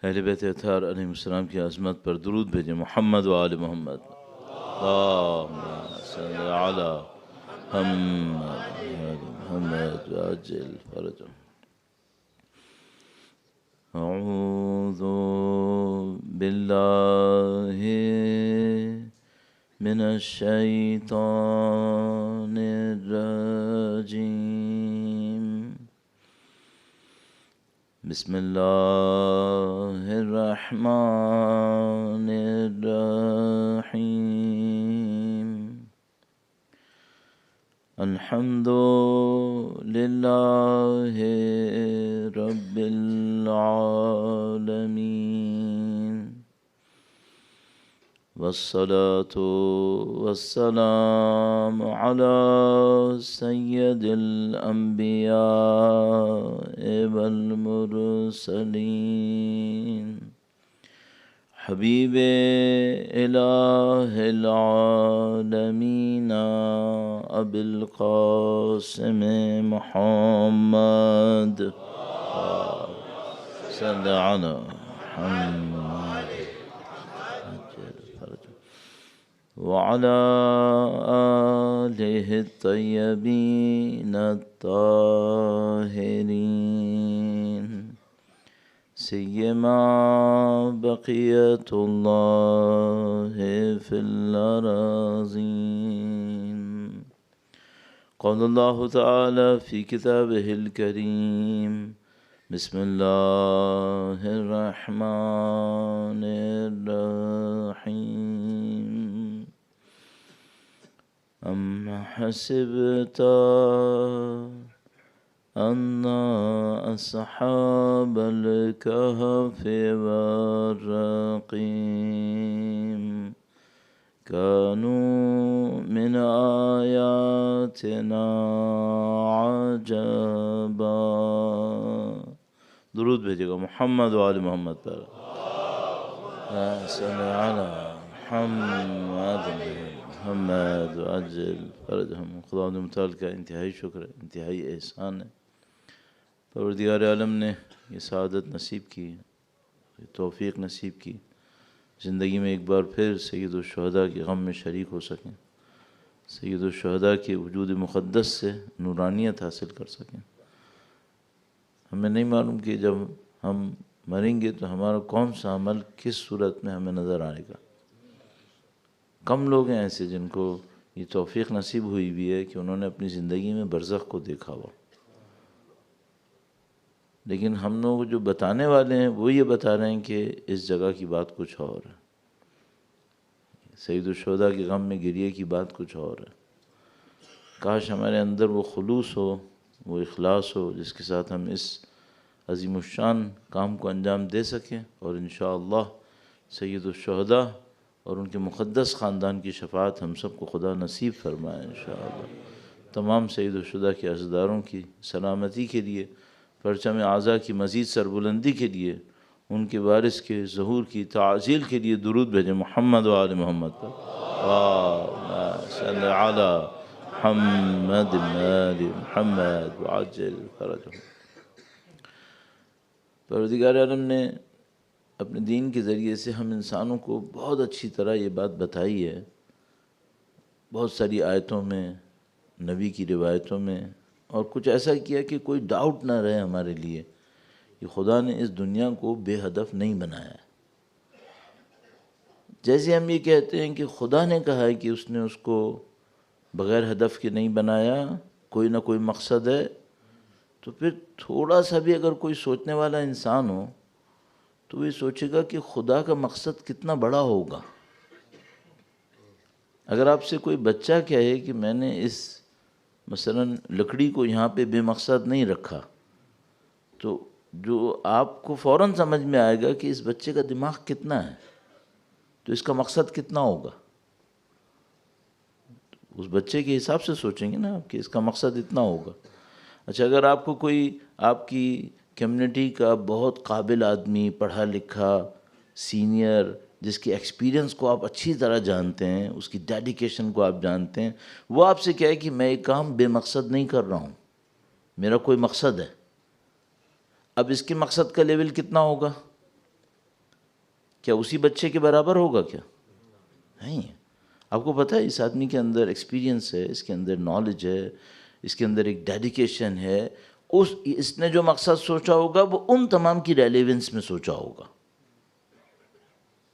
اہل بیت اطہار علیہ السلام کی عظمت پر درود بھیجیں. محمد و آل محمد. اللہم صل علی محمد محمد وعجل فرجهم. اعوذ باللہ من الشیطان الرجیم. بسم اللہ الرحمن الرحیم. الحمد للہ رب العالمین والصلاة والسلام على سید الانبیاء والمرسلین حبیب الہ العالمین ابی القاسم محمد صلی علی محمد وعلى آلہ الطیبین الطاہرین سیما بقیت اللہ فی الأراضین. قال اللہ تعالی فی کتابہ الکریم. بسم اللہ الرحمن الرحیم. ام حسبت ان اصحاب الكهف والرقیم كانوا من آیاتنا عجبا. درود بھیجے گا محمد و آل محمد پر. صلی علی محمد محمد وعجل فرجهم. خدا متعال کا انتہائی شکر ہے، انتہائی احسان ہے. پروردگار عالم نے یہ سعادت نصیب کی، یہ توفیق نصیب کی، زندگی میں ایک بار پھر سید الشہداء کے غم میں شریک ہو سکیں، سید الشہداء کے وجود مقدس سے نورانیت حاصل کر سکیں. ہمیں نہیں معلوم کہ جب ہم مریں گے تو ہمارا کون سا عمل کس صورت میں ہمیں نظر آئے گا. کم لوگ ہیں ایسے جن کو یہ توفیق نصیب ہوئی بھی ہے کہ انہوں نے اپنی زندگی میں برزخ کو دیکھا ہوا. لیکن ہم لوگ جو بتانے والے ہیں وہ یہ بتا رہے ہیں کہ اس جگہ کی بات کچھ اور ہے، سید الشہداء کے غم میں گریے کی بات کچھ اور ہے. کاش ہمارے اندر وہ خلوص ہو، وہ اخلاص ہو جس کے ساتھ ہم اس عظیم الشان کام کو انجام دے سکیں، اور انشاءاللہ سید الشہداء اور ان کے مقدس خاندان کی شفاعت ہم سب کو خدا نصیب فرمائے انشاءاللہ. تمام سید الشہداء کے عزیداروں کی سلامتی کے لیے، پرچم اعزا کی مزید سربلندی کے لیے، ان کے وارث کے ظہور کی تعزیل کے لیے درود بھیجیں محمد و آل محمد پر. اللہم صلی علی محمد آل محمد وعجل فرجهم. پروردگار عالم نے اپنے دین کے ذریعے سے ہم انسانوں کو بہت اچھی طرح یہ بات بتائی ہے، بہت ساری آیتوں میں، نبی کی روایتوں میں، اور کچھ ایسا کیا کہ کوئی ڈاؤٹ نہ رہے ہمارے لیے کہ خدا نے اس دنیا کو بے ہدف نہیں بنایا ہے. جیسے ہم یہ کہتے ہیں کہ خدا نے کہا ہے کہ اس نے اس کو بغیر ہدف کے نہیں بنایا، کوئی نہ کوئی مقصد ہے، تو پھر تھوڑا سا بھی اگر کوئی سوچنے والا انسان ہو تو وہ سوچے گا کہ خدا کا مقصد کتنا بڑا ہوگا. اگر آپ سے کوئی بچہ کہے کہ میں نے اس مثلا لکڑی کو یہاں پہ بے مقصد نہیں رکھا، تو جو آپ کو فوراً سمجھ میں آئے گا کہ اس بچے کا دماغ کتنا ہے، تو اس کا مقصد کتنا ہوگا. اس بچے کے حساب سے سوچیں گے نا آپ کہ اس کا مقصد اتنا ہوگا. اچھا، اگر آپ کو کوئی آپ کی کمیونٹی کا بہت قابل آدمی، پڑھا لکھا، سینئر، جس کی ایکسپیرینس کو آپ اچھی طرح جانتے ہیں، اس کی ڈیڈیکیشن کو آپ جانتے ہیں، وہ آپ سے کہے کہ میں یہ کام بے مقصد نہیں کر رہا ہوں، میرا کوئی مقصد ہے. اب اس کے مقصد کا لیول کتنا ہوگا؟ کیا اسی بچے کے برابر ہوگا کیا؟ نہیں. آپ کو پتہ ہے اس آدمی کے اندر ایکسپیرینس ہے، اس کے اندر نالج ہے، اس کے اندر ایک ڈیڈیکیشن ہے. اس نے جو مقصد سوچا ہوگا وہ ان تمام کی ریلیونس میں سوچا ہوگا.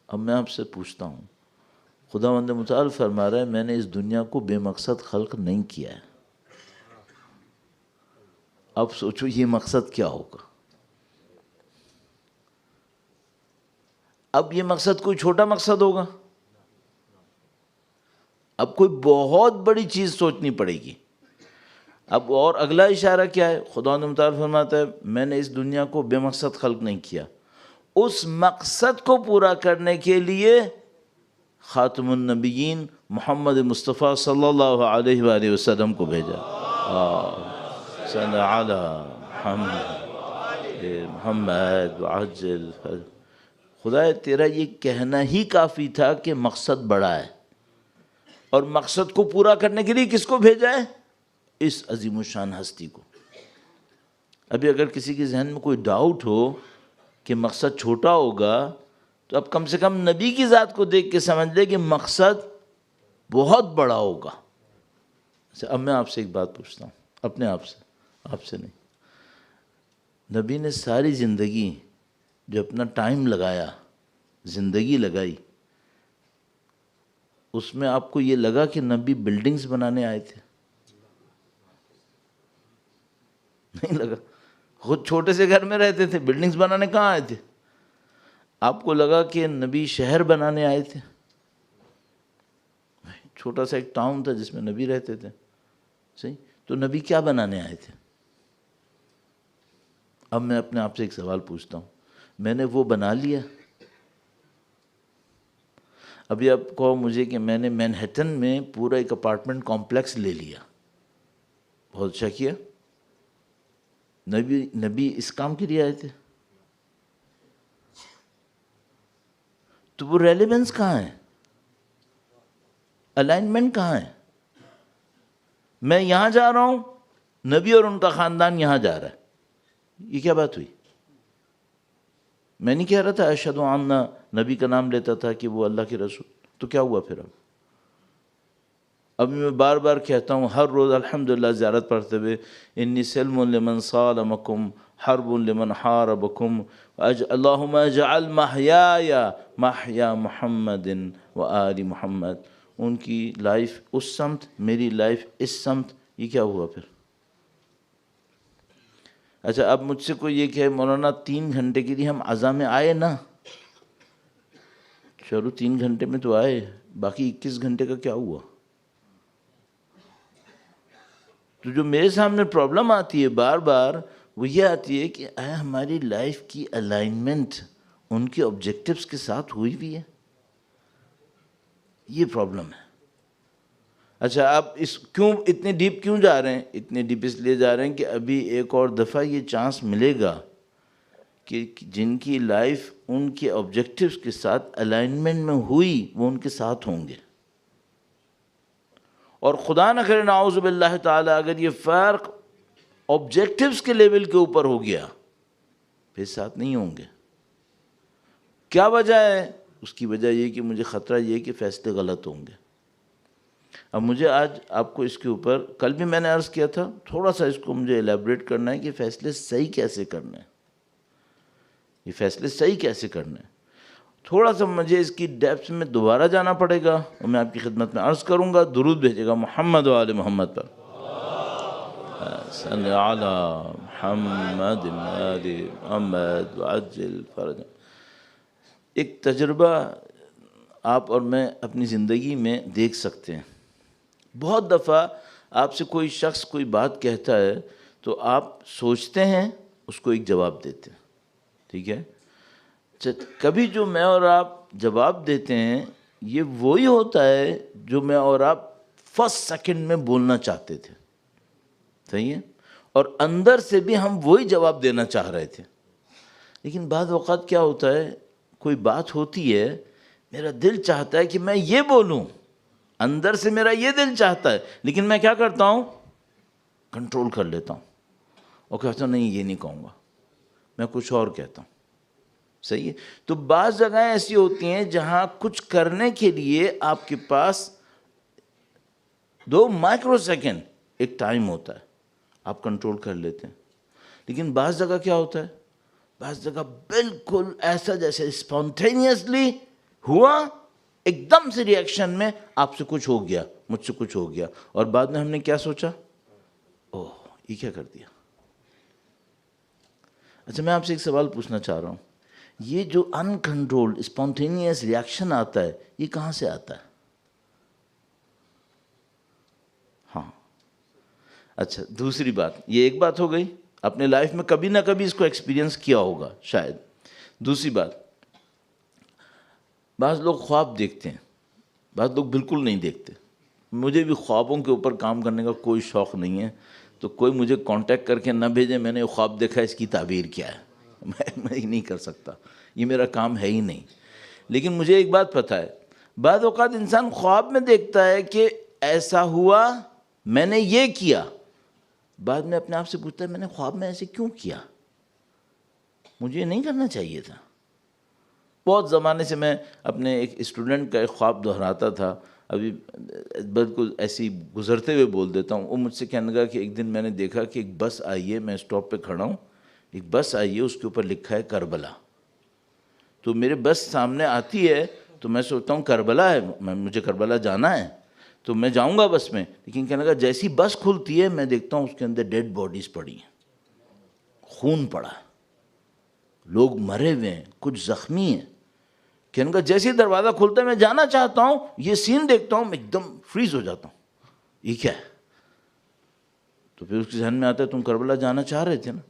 اب میں آپ سے پوچھتا ہوں، خداوند متعال فرما رہا ہے میں نے اس دنیا کو بے مقصد خلق نہیں کیا ہے. اب سوچو یہ مقصد کیا ہوگا؟ اب یہ مقصد کوئی چھوٹا مقصد ہوگا؟ اب کوئی بہت بڑی چیز سوچنی پڑے گی. اب اور اگلا اشارہ کیا ہے؟ خداوند متعال فرماتا ہے میں نے اس دنیا کو بے مقصد خلق نہیں کیا، اس مقصد کو پورا کرنے کے لیے خاتم النبیین محمد مصطفیٰ صلی اللہ علیہ وآلہ وسلم کو بھیجا. صلی علی محمد وعجل. خدا تیرا یہ کہنا ہی کافی تھا کہ مقصد بڑا ہے، اور مقصد کو پورا کرنے کے لیے کس کو بھیجا ہے؟ اس عظیم الشان ہستی کو. ابھی اگر کسی کے ذہن میں کوئی ڈاؤٹ ہو کہ مقصد چھوٹا ہوگا تو اب کم سے کم نبی کی ذات کو دیکھ کے سمجھ لے کہ مقصد بہت بڑا ہوگا. اب میں آپ سے ایک بات پوچھتا ہوں، اپنے آپ سے نہیں. نبی نے ساری زندگی جو اپنا ٹائم لگایا، زندگی لگائی، اس میں آپ کو یہ لگا کہ نبی بلڈنگز بنانے آئے تھے؟ نہیں لگا. خود چھوٹے سے گھر میں رہتے تھے، بلڈنگز بنانے کہاں آئے تھے؟ آپ کو لگا کہ نبی شہر بنانے آئے تھے؟ چھوٹا سا ایک ٹاؤن تھا جس میں نبی رہتے تھے. صحیح. تو نبی کیا بنانے آئے تھے؟ اب میں اپنے آپ سے ایک سوال پوچھتا ہوں، میں نے وہ بنا لیا؟ ابھی آپ کہو مجھے کہ میں نے مینہٹن میں پورا ایک اپارٹمنٹ کمپلیکس لے لیا، بہت اچھا کیا. نبی اس کام کے لیے آئے تھے؟ تو وہ ریلیونس کہاں ہے؟ الائنمنٹ کہاں ہے؟ میں یہاں جا رہا ہوں، نبی اور ان کا خاندان یہاں جا رہا ہے. یہ کیا بات ہوئی؟ میں نہیں کہہ رہا تھا اشہد ان نبی کا نام لیتا تھا کہ وہ اللہ کے رسول. تو کیا ہوا پھر؟ اب میں بار بار کہتا ہوں ہر روز الحمدللہ زیارت پڑھتے ہوئے، انی سلم لمن صالمکم حرب لمن حاربکم اللہم اجعل محیای محیا محمد و آل محمد. ان کی لائف اس سمت، میری لائف اس سمت. یہ کیا ہوا پھر؟ اچھا اب مجھ سے کوئی یہ کہے مولانا 3 گھنٹے کے لیے ہم عزا میں آئے نا، چلو 3 گھنٹے میں تو آئے، باقی 21 گھنٹے کا کیا ہوا؟ تو جو میرے سامنے پرابلم آتی ہے بار بار وہ یہ آتی ہے کہ آیا ہماری لائف کی الائنمنٹ ان کے آبجیکٹیوز کے ساتھ ہوئی بھی ہے؟ یہ پرابلم ہے. اچھا آپ کیوں اتنے ڈیپ کیوں جا رہے ہیں؟ اتنے ڈیپ اس لیے جا رہے ہیں کہ ابھی ایک اور دفعہ یہ چانس ملے گا کہ جن کی لائف ان کے آبجیکٹیوز کے ساتھ الائنمنٹ میں ہوئی وہ ان کے ساتھ ہوں گے. اور خدا نہ کرے نعوذ باللہ تعالی اگر یہ فرق آبجیکٹیوز کے لیول کے اوپر ہو گیا پھر ساتھ نہیں ہوں گے. کیا وجہ ہے؟ اس کی وجہ یہ کہ مجھے خطرہ یہ کہ فیصلے غلط ہوں گے. اب مجھے آج آپ کو اس کے اوپر، کل بھی میں نے عرض کیا تھا، تھوڑا سا اس کو مجھے ایلیبریٹ کرنا ہے کہ فیصلے صحیح کیسے کرنے ہیں. یہ فیصلے صحیح کیسے کرنے ہیں تھوڑا سا مجھے اس کی ڈیپتھ میں دوبارہ جانا پڑے گا، اور میں آپ کی خدمت میں عرض کروں گا. درود بھیجے گا محمد و آل محمد پر. صلی علی محمد و آل محمد وعجل فرج. ایک تجربہ آپ اور میں اپنی زندگی میں دیکھ سکتے ہیں. بہت دفعہ آپ سے کوئی شخص کوئی بات کہتا ہے تو آپ سوچتے ہیں اس کو ایک جواب دیتے ہیں، ٹھیک ہے. کبھی جو میں اور آپ جواب دیتے ہیں یہ وہی ہوتا ہے جو میں اور آپ فرسٹ سیکنڈ میں بولنا چاہتے تھے، صحیح ہے، اور اندر سے بھی ہم وہی جواب دینا چاہ رہے تھے. لیکن بعض اوقات کیا ہوتا ہے، کوئی بات ہوتی ہے میرا دل چاہتا ہے کہ میں یہ بولوں، اندر سے میرا یہ دل چاہتا ہے، لیکن میں کیا کرتا ہوں، کنٹرول کر لیتا ہوں اور کہتا ہوں نہیں یہ نہیں کہوں گا، میں کچھ اور کہتا ہوں. صحیح ہے. تو بعض جگہیں ایسی ہوتی ہیں جہاں کچھ کرنے کے لیے آپ کے پاس 2 مائکرو سیکنڈ ایک ٹائم ہوتا ہے، آپ کنٹرول کر لیتے ہیں. لیکن بعض جگہ کیا ہوتا ہے، بعض جگہ بالکل ایسا جیسے اسپونٹینیسلی ہوا، ایک دم سے ریئیکشن میں آپ سے کچھ ہو گیا، مجھ سے کچھ ہو گیا، اور بعد میں ہم نے کیا سوچا، اوہ یہ کیا کر دیا. اچھا میں آپ سے ایک سوال پوچھنا چاہ رہا ہوں، یہ جو انکنٹرولڈ اسپونٹینیس ریئیکشن آتا ہے یہ کہاں سے آتا ہے؟ ہاں اچھا دوسری بات، یہ ایک بات ہو گئی، اپنے لائف میں کبھی نہ کبھی اس کو ایکسپیرینس کیا ہوگا شاید. دوسری بات، بعض لوگ خواب دیکھتے ہیں، بعض لوگ بالکل نہیں دیکھتے. مجھے بھی خوابوں کے اوپر کام کرنے کا کوئی شوق نہیں ہے، تو کوئی مجھے کانٹیکٹ کر کے نہ بھیجے میں نے خواب دیکھا اس کی تعبیر کیا ہے، میں ہی نہیں کر سکتا، یہ میرا کام ہے ہی نہیں. لیکن مجھے ایک بات پتہ ہے، بعض اوقات انسان خواب میں دیکھتا ہے کہ ایسا ہوا، میں نے یہ کیا، بعد میں اپنے آپ سے پوچھتا ہے میں نے خواب میں ایسے کیوں کیا، مجھے یہ نہیں کرنا چاہیے تھا. بہت زمانے سے میں اپنے ایک اسٹوڈنٹ کا ایک خواب دہراتا تھا، ابھی بالکل ایسی گزرتے ہوئے بول دیتا ہوں. وہ مجھ سے کہنے لگا کہ ایک دن میں نے دیکھا کہ ایک بس آئی ہے، میں اسٹاپ پہ کھڑا ہوں، ایک بس آئی ہے اس کے اوپر لکھا ہے کربلا. تو میرے بس سامنے آتی ہے تو میں سوچتا ہوں کربلا ہے، مجھے کربلا جانا ہے تو میں جاؤں گا بس میں. لیکن کہنے لگا جیسی بس کھلتی ہے میں دیکھتا ہوں اس کے اندر ڈیڈ باڈیز پڑی ہیں، خون پڑا، لوگ مرے ہوئے ہیں، کچھ زخمی ہیں. کہنے لگا جیسے ہی دروازہ کھلتا ہے میں جانا چاہتا ہوں، یہ سین دیکھتا ہوں میں ایک دم فریز ہو جاتا ہوں، یہ کیا ہے. تو پھر اس کے ذہن میں آتا ہے تم کربلا جانا چاہ رہے تھے نا،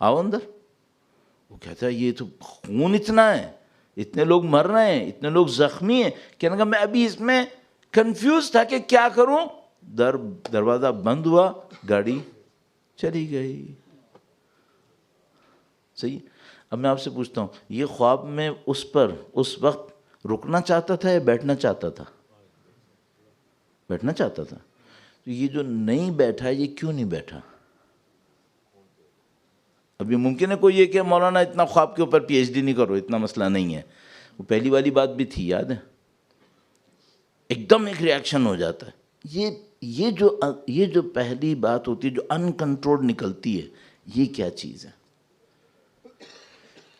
آؤ اندر. وہ کہتا ہے یہ تو خون اتنا ہے، اتنے لوگ مر رہے ہیں، اتنے لوگ زخمی ہیں. کہنے لگا میں ابھی اس میں کنفیوز تھا کہ کیا کروں. دروازہ بند ہوا، گاڑی چلی گئی. صحیح. اب میں آپ سے پوچھتا ہوں، یہ خواب میں اس وقت رکنا چاہتا تھا یا بیٹھنا چاہتا تھا؟ بیٹھنا چاہتا تھا. تو یہ جو نہیں بیٹھا یہ کیوں نہیں بیٹھا؟ اب یہ ممکن ہے کوئی یہ کہ مولانا اتنا خواب کے اوپر پی ایچ ڈی نہیں کرو، اتنا مسئلہ نہیں ہے. وہ پہلی والی بات بھی تھی، یاد ہے، ایک دم ایک ریاکشن ہو جاتا ہے. یہ جو پہلی بات ہوتی ہے جو ان کنٹرول نکلتی ہے، یہ کیا چیز ہے؟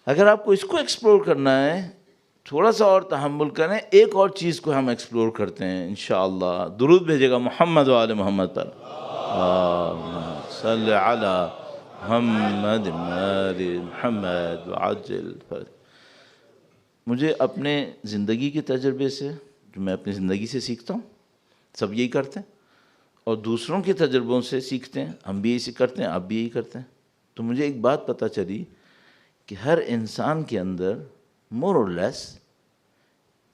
اگر آپ کو اس کو ایکسپلور کرنا ہے تھوڑا سا اور تحمل کریں. ایک اور چیز کو ہم ایکسپلور کرتے ہیں انشاءاللہ. درود بھیجے گا محمد و آل محمد پر، صلی علی محمد محمد وعجل. مجھے اپنے زندگی کے تجربے سے، جو میں اپنی زندگی سے سیکھتا ہوں، سب یہی کرتے ہیں، اور دوسروں کے تجربوں سے سیکھتے ہیں، ہم بھی یہی کرتے ہیں، آپ بھی یہی کرتے ہیں. تو مجھے ایک بات پتہ چلی کہ ہر انسان کے اندر مور اور لیس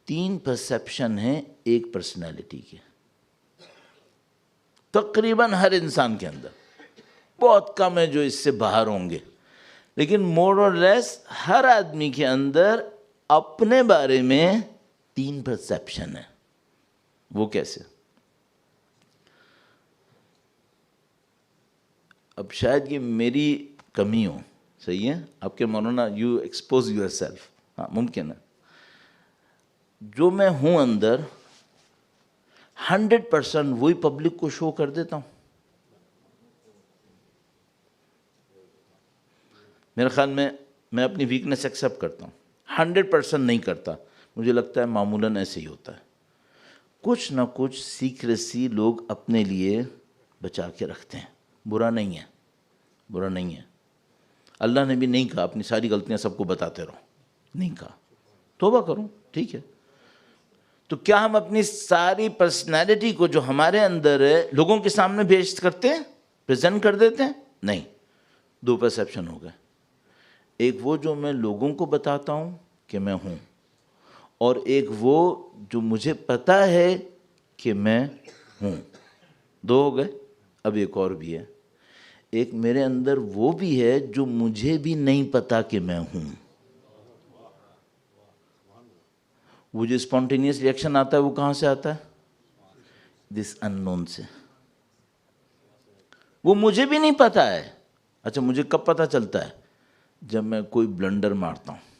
3 پرسیپشن ہیں ایک پرسنالٹی کے، تقریباً ہر انسان کے اندر. بہت کم ہے جو اس سے باہر ہوں گے، لیکن مور اور لیس ہر آدمی کے اندر اپنے بارے میں 3 پرسیپشن ہیں. وہ کیسے؟ اب شاید یہ میری کمی ہو، صحیح ہے، آپ کے مولانا یو ایکسپوز یور سیلف، ہاں ممکن ہے. جو میں ہوں اندر 100% وہی پبلک کو شو کر دیتا ہوں. میرے خیال میں اپنی ویکنس ایکسیپٹ کرتا ہوں، 100% نہیں کرتا. مجھے لگتا ہے معمولاً ایسے ہی ہوتا ہے. کچھ نہ کچھ سیکریسی لوگ اپنے لیے بچا کے رکھتے ہیں. برا نہیں ہے، برا نہیں ہے. اللہ نے بھی نہیں کہا اپنی ساری غلطیاں سب کو بتاتے رہو، نہیں کہا. توبہ کرو، ٹھیک ہے. تو کیا ہم اپنی ساری پرسنالٹی کو جو ہمارے اندر ہے لوگوں کے سامنے پیش کرتے ہیں، پریزنٹ کر دیتے ہیں؟ نہیں. 2 پرسیپشن ہو گئے. ایک وہ جو میں لوگوں کو بتاتا ہوں کہ میں ہوں، اور ایک وہ جو مجھے پتہ ہے کہ میں ہوں. 2 ہو گئے. اب ایک اور بھی ہے، ایک میرے اندر وہ بھی ہے جو مجھے بھی نہیں پتا کہ میں ہوں. وہ جو اسپونٹینیس ریئیکشن آتا ہے وہ کہاں سے آتا ہے؟ دس ان نون سے. وہ مجھے بھی نہیں پتا ہے. اچھا مجھے کب پتا چلتا ہے؟ جب میں کوئی بلنڈر مارتا ہوں،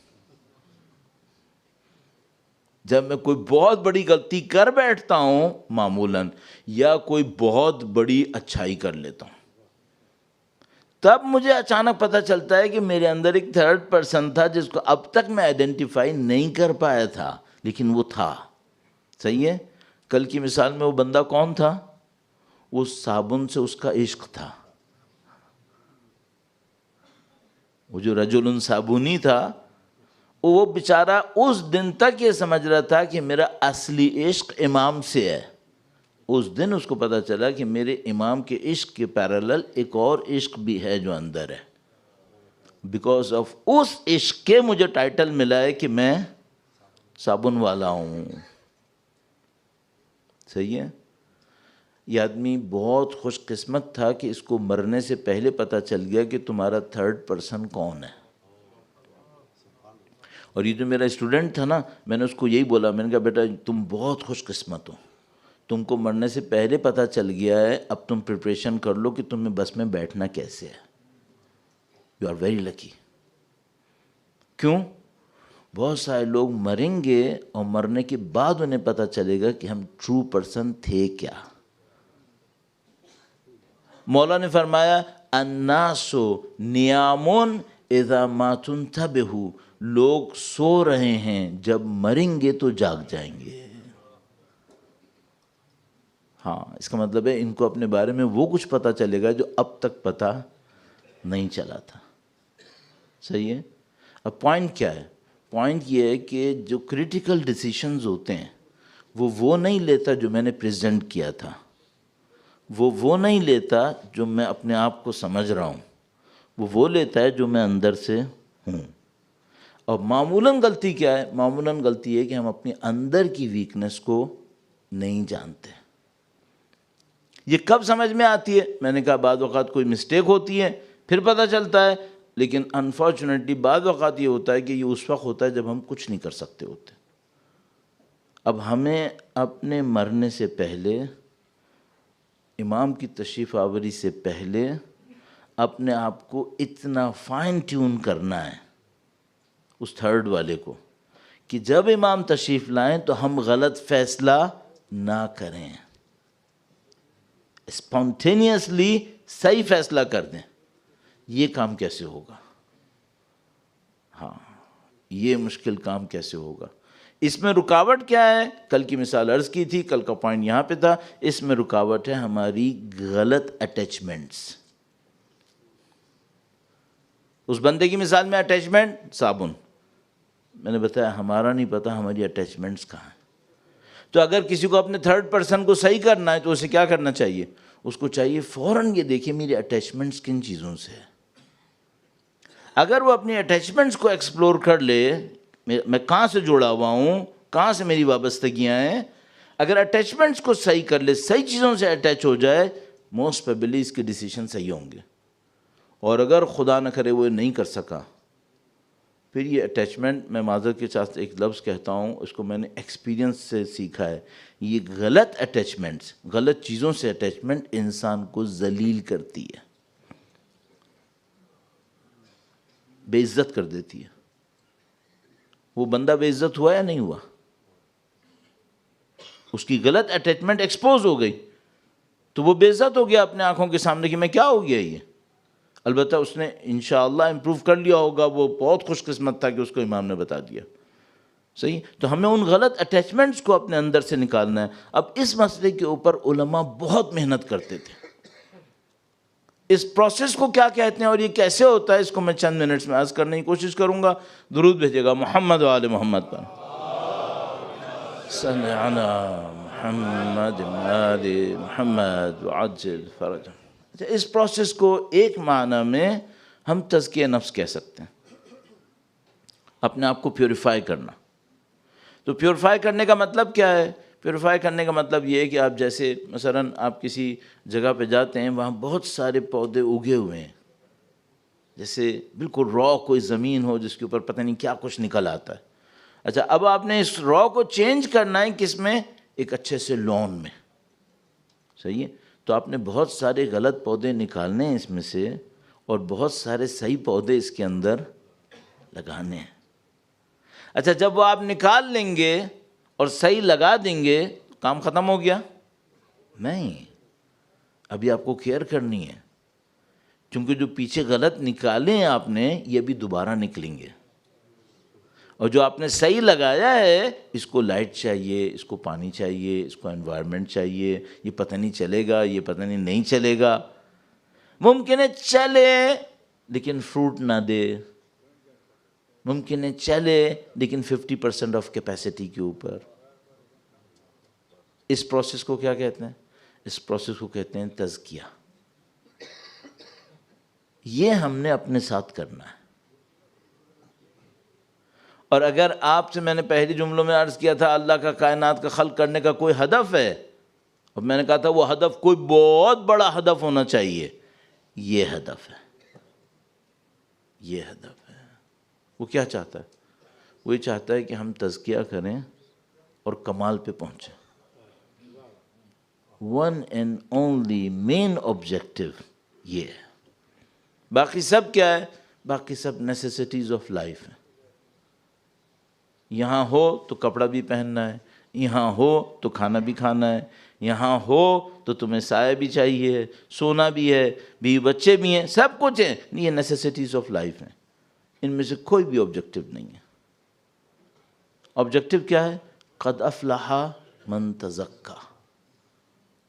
جب میں کوئی بہت بڑی غلطی کر بیٹھتا ہوں معمولاً، یا کوئی بہت بڑی اچھائی کر لیتا ہوں، تب مجھے اچانک پتہ چلتا ہے کہ میرے اندر ایک تھرڈ پرسن تھا جس کو اب تک میں آئیڈینٹیفائی نہیں کر پایا تھا، لیکن وہ تھا. صحیح ہے؟ کل کی مثال میں وہ بندہ کون تھا؟ وہ صابن سے اس کا عشق تھا. وہ جو رجل صابونی تھا، وہ بیچارہ اس دن تک یہ سمجھ رہا تھا کہ میرا اصلی عشق امام سے ہے. اس دن اس کو پتہ چلا کہ میرے امام کے عشق کے پیرالل ایک اور عشق بھی ہے جو اندر ہے. بیکاز آف اس عشق کے مجھے ٹائٹل ملا ہے کہ میں صابن والا ہوں. صحیح ہے؟ یہ آدمی بہت خوش قسمت تھا کہ اس کو مرنے سے پہلے پتہ چل گیا کہ تمہارا تھرڈ پرسن کون ہے. اور یہ جو میرا اسٹوڈنٹ تھا نا، میں نے اس کو یہی بولا، میں نے کہا بیٹا تم بہت خوش قسمت ہو، تم کو مرنے سے پہلے پتہ چل گیا ہے، اب تم پریپریشن کر لو کہ تمہیں بس میں بیٹھنا کیسے ہے. You are very lucky. کیوں؟ بہت سارے لوگ مریں گے اور مرنے کے بعد انہیں پتہ چلے گا کہ ہم ٹرو پرسن تھے کیا. مولا نے فرمایا الناس نیام اذا ما تنتبہوا، لوگ سو رہے ہیں، جب مریں گے تو جاگ جائیں گے. ہاں، اس کا مطلب ہے ان کو اپنے بارے میں وہ کچھ پتہ چلے گا جو اب تک پتہ نہیں چلا تھا. صحیح ہے؟ اب پوائنٹ کیا ہے؟ پوائنٹ یہ ہے کہ جو کریٹیکل ڈیسیشنز ہوتے ہیں وہ نہیں لیتا جو میں نے پریزنٹ کیا تھا، وہ نہیں لیتا جو میں اپنے آپ کو سمجھ رہا ہوں، وہ لیتا ہے جو میں اندر سے ہوں. اور معمولاً غلطی کیا ہے؟ معمولاً غلطی ہے کہ ہم اپنے اندر کی ویکنس کو نہیں جانتے. یہ کب سمجھ میں آتی ہے؟ میں نے کہا بعض اوقات کوئی مسٹیک ہوتی ہے پھر پتہ چلتا ہے، لیکن انفارچونیٹلی بعض اوقات یہ ہوتا ہے کہ یہ اس وقت ہوتا ہے جب ہم کچھ نہیں کر سکتے ہوتے. اب ہمیں اپنے مرنے سے پہلے، امام کی تشریف آوری سے پہلے، اپنے آپ کو اتنا فائن ٹیون کرنا ہے اس تھرڈ والے کو کہ جب امام تشریف لائیں تو ہم غلط فیصلہ نہ کریں، اسپونٹینیسلی صحیح فیصلہ کر دیں. یہ کام کیسے ہوگا؟ ہاں، یہ مشکل کام کیسے ہوگا؟ اس میں رکاوٹ کیا ہے؟ کل کی مثال عرض کی تھی، کل کا پوائنٹ یہاں پہ تھا. اس میں رکاوٹ ہے ہماری غلط اٹیچمنٹس. اس بندے کی مثال میں اٹیچمنٹ صابن، میں نے بتایا ہمارا نہیں پتا ہماری اٹیچمنٹس کہاں ہیں. تو اگر کسی کو اپنے تھرڈ پرسن کو صحیح کرنا ہے تو اسے کیا کرنا چاہیے؟ اس کو چاہیے فوراً یہ دیکھیں میری اٹیچمنٹس کن چیزوں سے ہے. اگر وہ اپنی اٹیچمنٹس کو ایکسپلور کر لے، میں کہاں سے جڑا ہوا ہوں، کہاں سے میری وابستگیاں ہیں، اگر اٹیچمنٹس کو صحیح کر لے، صحیح چیزوں سے اٹیچ ہو جائے، موسٹ پروبیبلی اس کے ڈیسیشن صحیح ہوں گے. اور اگر خدا نہ کرے وہ نہیں کر سکا، پھر یہ اٹیچمنٹ، میں معذرت کے ساتھ ایک لفظ کہتا ہوں، اس کو میں نے ایکسپیرینس سے سیکھا ہے، یہ غلط اٹیچمنٹس، غلط چیزوں سے اٹیچمنٹ انسان کو ذلیل کرتی ہے، بے عزت کر دیتی ہے. وہ بندہ بے عزت ہوا یا نہیں ہوا؟ اس کی غلط اٹیچمنٹ ایکسپوز ہو گئی تو وہ بے عزت ہو گیا اپنے آنکھوں کے سامنے کہ میں کیا ہو گیا یہ. البتہ اس نے انشاءاللہ امپروو کر لیا ہوگا، وہ بہت خوش قسمت تھا کہ اس کو امام نے بتا دیا. صحیح؟ تو ہمیں ان غلط اٹیچمنٹس کو اپنے اندر سے نکالنا ہے. اب اس مسئلے کے اوپر علماء بہت محنت کرتے تھے. اس پروسیس کو کیا کہتے ہیں اور یہ کیسے ہوتا ہے، اس کو میں چند منٹس میں عرض کرنے کی کوشش کروں گا. درود بھیجے گا محمد و آل محمد پر. صلی علی محمد آل محمد وعجل فرجہ. اس پروسیس کو ایک معنی میں ہم تزکیہ نفس کہہ سکتے ہیں، اپنے آپ کو پیوریفائی کرنا. تو پیوریفائی کرنے کا مطلب کیا ہے؟ پیوریفائی کرنے کا مطلب یہ ہے کہ آپ جیسے مثلاً آپ کسی جگہ پہ جاتے ہیں، وہاں بہت سارے پودے اگے ہوئے ہیں، جیسے بالکل را کوئی زمین ہو جس کے اوپر پتہ نہیں کیا کچھ نکل آتا ہے. اچھا، اب آپ نے اس را کو چینج کرنا ہے کس میں؟ ایک اچھے سے لون میں. صحیح ہے؟ تو آپ نے بہت سارے غلط پودے نکالنے ہیں اس میں سے اور بہت سارے صحیح پودے اس کے اندر لگانے ہیں۔ اچھا، جب وہ آپ نکال لیں گے اور صحیح لگا دیں گے کام ختم ہو گیا؟ نہیں، ابھی آپ کو کیئر کرنی ہے، کیونکہ جو پیچھے غلط نکالے ہیں آپ نے یہ بھی دوبارہ نکلیں گے، اور جو آپ نے صحیح لگایا ہے اس کو لائٹ چاہیے، اس کو پانی چاہیے، اس کو انوائرمنٹ چاہیے، یہ پتہ نہیں چلے گا، یہ پتہ نہیں چلے گا، ممکن ہے چلے لیکن فروٹ نہ دے، ممکن ہے چلے لیکن 50% آف کیپیسٹی کے اوپر۔ اس پروسیس کو کیا کہتے ہیں؟ اس پروسیس کو کہتے ہیں تزکیہ۔ یہ ہم نے اپنے ساتھ کرنا ہے۔ اور اگر آپ سے میں نے پہلی جملوں میں عرض کیا تھا اللہ کا کائنات کا خلق کرنے کا کوئی ہدف ہے، اور میں نے کہا تھا وہ ہدف کوئی بہت بڑا ہدف ہونا چاہیے، یہ ہدف ہے، یہ ہدف ہے۔ وہ کیا چاہتا ہے؟ وہ یہ چاہتا ہے کہ ہم تزکیہ کریں اور کمال پہ پہنچیں۔ One and only main objective یہ ہے۔ باقی سب کیا ہے؟ باقی سب نیسیسٹیز آف لائف ہیں۔ یہاں ہو تو کپڑا بھی پہننا ہے، یہاں ہو تو کھانا بھی کھانا ہے، یہاں ہو تو تمہیں سایہ بھی چاہیے، سونا بھی ہے، بیوی بچے بھی ہیں، سب کچھ ہیں۔ یہ نیسیسٹیز آف لائف ہیں، ان میں سے کوئی بھی آبجیکٹو نہیں ہے۔ آبجیکٹو کیا ہے؟ قد افلح من تزکا،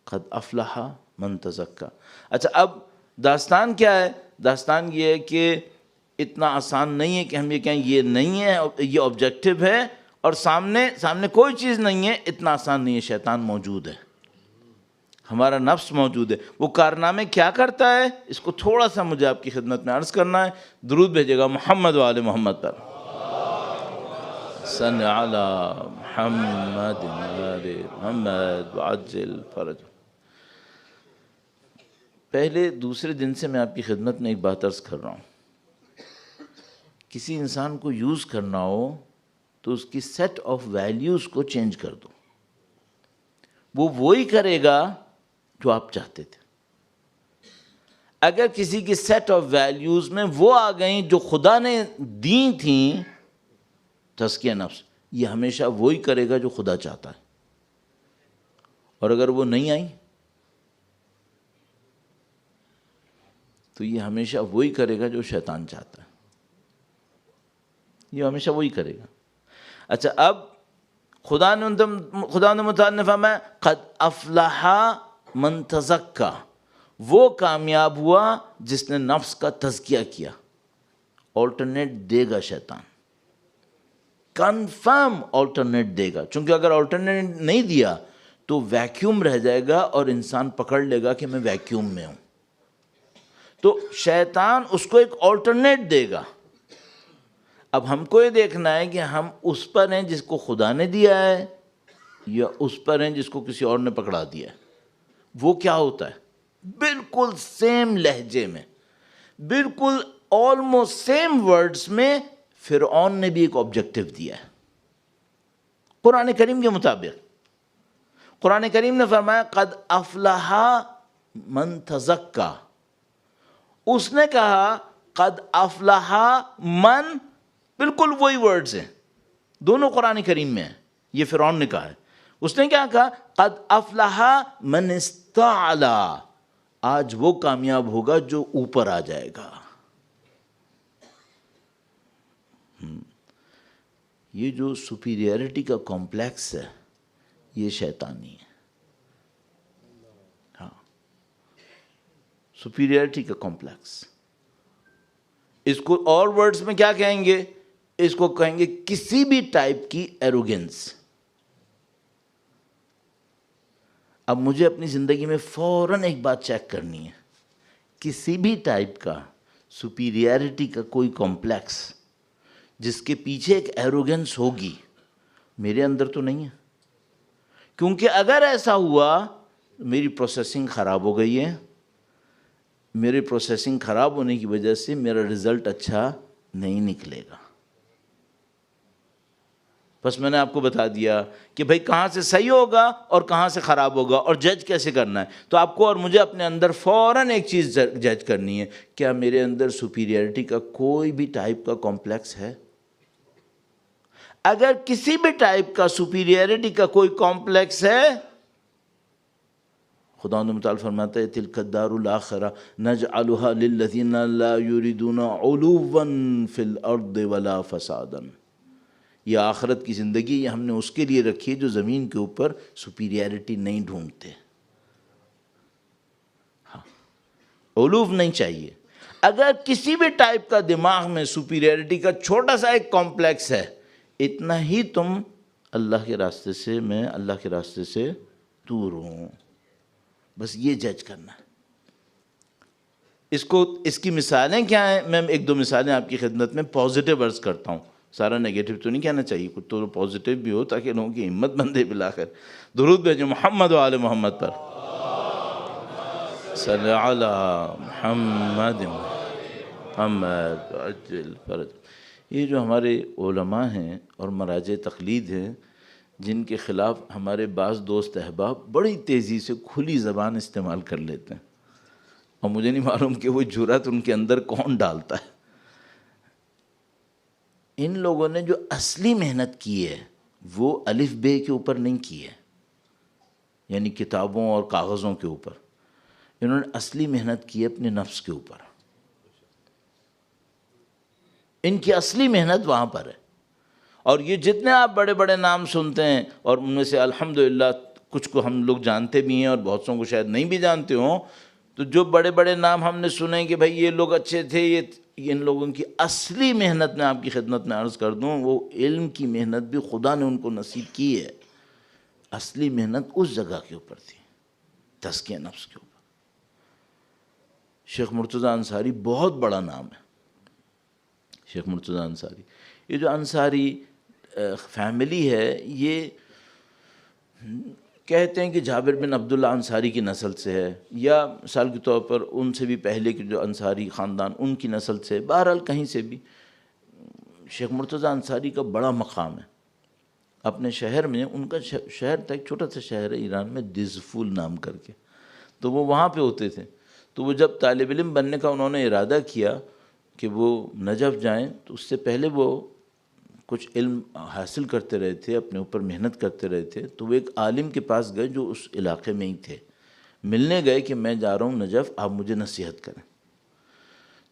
قد افلح من تزکا۔ اچھا، اب داستان کیا ہے؟ داستان یہ ہے کہ اتنا آسان نہیں ہے کہ ہم یہ کہیں یہ نہیں ہے، یہ آبجیکٹو ہے اور سامنے کوئی چیز نہیں ہے، اتنا آسان نہیں ہے۔ شیطان موجود ہے، ہمارا نفس موجود ہے۔ وہ کارنامے کیا کرتا ہے اس کو تھوڑا سا مجھے آپ کی خدمت میں عرض کرنا ہے۔ درود بھیجے گا محمد و آل محمد پر، صلی علی محمد آل محمد وعجل فرج۔ پہلے دوسرے دن سے میں آپ کی خدمت میں ایک بات عرض کر رہا ہوں، کسی انسان کو یوز کرنا ہو تو اس کی سیٹ آف ویلیوز کو چینج کر دو، وہ وہی کرے گا جو آپ چاہتے تھے۔ اگر کسی کی سیٹ آف ویلیوز میں وہ آ گئیں جو خدا نے دی تھیں، تزکیہ نفس، یہ ہمیشہ وہی کرے گا جو خدا چاہتا ہے، اور اگر وہ نہیں آئیں تو یہ ہمیشہ وہی کرے گا جو شیطان چاہتا ہے، یہ ہمیشہ وہی کرے گا۔ اچھا، اب خدا نے متعال نے فرمایا قد افلح من تزکا، وہ کامیاب ہوا جس نے نفس کا تزکیہ کیا۔ آلٹرنیٹ دے گا شیطان، کنفرم آلٹرنیٹ دے گا، چونکہ اگر آلٹرنیٹ نہیں دیا تو ویکیوم رہ جائے گا اور انسان پکڑ لے گا کہ میں ویکیوم میں ہوں۔ تو شیطان اس کو ایک آلٹرنیٹ دے گا۔ اب ہم کو یہ دیکھنا ہے کہ ہم اس پر ہیں جس کو خدا نے دیا ہے یا اس پر ہیں جس کو کسی اور نے پکڑا دیا ہے۔ وہ کیا ہوتا ہے؟ بالکل سیم لہجے میں، بالکل آلموسٹ سیم ورڈز میں فرعون نے بھی ایک آبجیکٹو دیا ہے قرآن کریم کے مطابق۔ قرآن کریم نے فرمایا قد افلح من تزکا، اس نے کہا قد افلح من، بالکل وہی ورڈز ہیں، دونوں قرآن کریم میں ہیں۔ یہ فرعون نے کہا ہے، اس نے کیا کہا؟ قد افلح من استعلا، آج وہ کامیاب ہوگا جو اوپر آ جائے گا۔ یہ جو سپیریئرٹی کا کمپلیکس ہے یہ شیطانی ہے۔ ہاں، سپیریئرٹی کا کمپلیکس، اس کو اور ورڈز میں کیا کہیں گے؟ اس کو کہیں گے کسی بھی ٹائپ کی ایروگنس۔ اب مجھے اپنی زندگی میں فوراً ایک بات چیک کرنی ہے، کسی بھی ٹائپ کا سپیریئرٹی کا کوئی کمپلیکس جس کے پیچھے ایک ایروگنس ہوگی میرے اندر تو نہیں ہے، کیونکہ اگر ایسا ہوا میری پروسیسنگ خراب ہو گئی ہے، میرے پروسیسنگ خراب ہونے کی وجہ سے میرا رزلٹ اچھا نہیں نکلے گا۔ بس میں نے آپ کو بتا دیا کہ بھئی کہاں سے صحیح ہوگا اور کہاں سے خراب ہوگا اور جج کیسے کرنا ہے. تو آپ کو اور مجھے اپنے اندر فوراً ایک چیز جج کرنی ہے، کیا میرے اندر سپیریئرٹی کا کوئی بھی ٹائپ کا کمپلیکس ہے؟ اگر کسی بھی ٹائپ کا سپیریئرٹی کا کوئی کمپلیکس ہے، خداوند متعال فرماتا ہے تلک الدار الاخرہ نجعلها للذین لا یریدون علوا فی الارض ولا فسادا. یہ آخرت کی زندگی یہ ہم نے اس کے لیے رکھی ہے جو زمین کے اوپر سپیریئرٹی نہیں ڈھونڈتے. ہاں، علو نہیں چاہیے. اگر کسی بھی ٹائپ کا دماغ میں سپیریئرٹی کا چھوٹا سا ایک کمپلیکس ہے، اتنا ہی تم اللہ کے راستے سے، میں اللہ کے راستے سے دور ہوں. بس یہ جج کرنا ہے. اس کی مثالیں کیا ہیں؟ میں ایک دو مثالیں آپ کی خدمت میں پازیٹیو عرض کرتا ہوں. سارا نیگیٹو تو نہیں کہنا چاہیے، کچھ تو پازیٹیو بھی ہو تاکہ لوگوں کی ہمت بندے بالآخر. درود بھیجو محمد و آل محمد پر. صلی علی محمد محمد عجل فرج. یہ جو ہمارے علماء ہیں اور مراجع تقلید ہیں، جن کے خلاف ہمارے بعض دوست احباب بڑی تیزی سے کھلی زبان استعمال کر لیتے ہیں، اور مجھے نہیں معلوم کہ وہ جرأت ان کے اندر کون ڈالتا ہے. ان لوگوں نے جو اصلی محنت کی ہے وہ الف بے کے اوپر نہیں کی ہے، یعنی کتابوں اور کاغذوں کے اوپر. انہوں نے اصلی محنت کی ہے اپنے نفس کے اوپر. ان کی اصلی محنت وہاں پر ہے. اور یہ جتنے آپ بڑے بڑے نام سنتے ہیں، اور ان میں سے الحمدللہ کچھ کو ہم لوگ جانتے بھی ہیں اور بہت سوں کو شاید نہیں بھی جانتے ہوں، تو جو بڑے بڑے نام ہم نے سنے کہ بھئی یہ لوگ اچھے تھے، یہ ان لوگوں کی اصلی محنت میں آپ کی خدمت میں عرض کر دوں، وہ علم کی محنت بھی خدا نے ان کو نصیب کی ہے. اصلی محنت اس جگہ کے اوپر تھی، تزکیہ نفس کے اوپر. شیخ مرتضیٰ انصاری بہت بڑا نام ہے. شیخ مرتضیٰ انصاری، یہ جو انصاری فیملی ہے، یہ کہتے ہیں کہ جابر بن عبداللہ انصاری کی نسل سے ہے، یا مثال کے طور پر ان سے بھی پہلے کے جو انصاری خاندان ان کی نسل سے. بہرحال کہیں سے بھی شیخ مرتضیٰ انصاری کا بڑا مقام ہے اپنے شہر میں. ان کا شہر تھا، ایک چھوٹا سا شہر ہے ایران میں، دزفول نام کر کے. تو وہ وہاں پہ ہوتے تھے. تو وہ جب طالب علم بننے کا انہوں نے ارادہ کیا کہ وہ نجف جائیں، تو اس سے پہلے وہ کچھ علم حاصل کرتے رہے تھے، اپنے اوپر محنت کرتے رہے تھے. تو وہ ایک عالم کے پاس گئے جو اس علاقے میں ہی تھے. ملنے گئے کہ میں جا رہا ہوں نجف، آپ مجھے نصیحت کریں.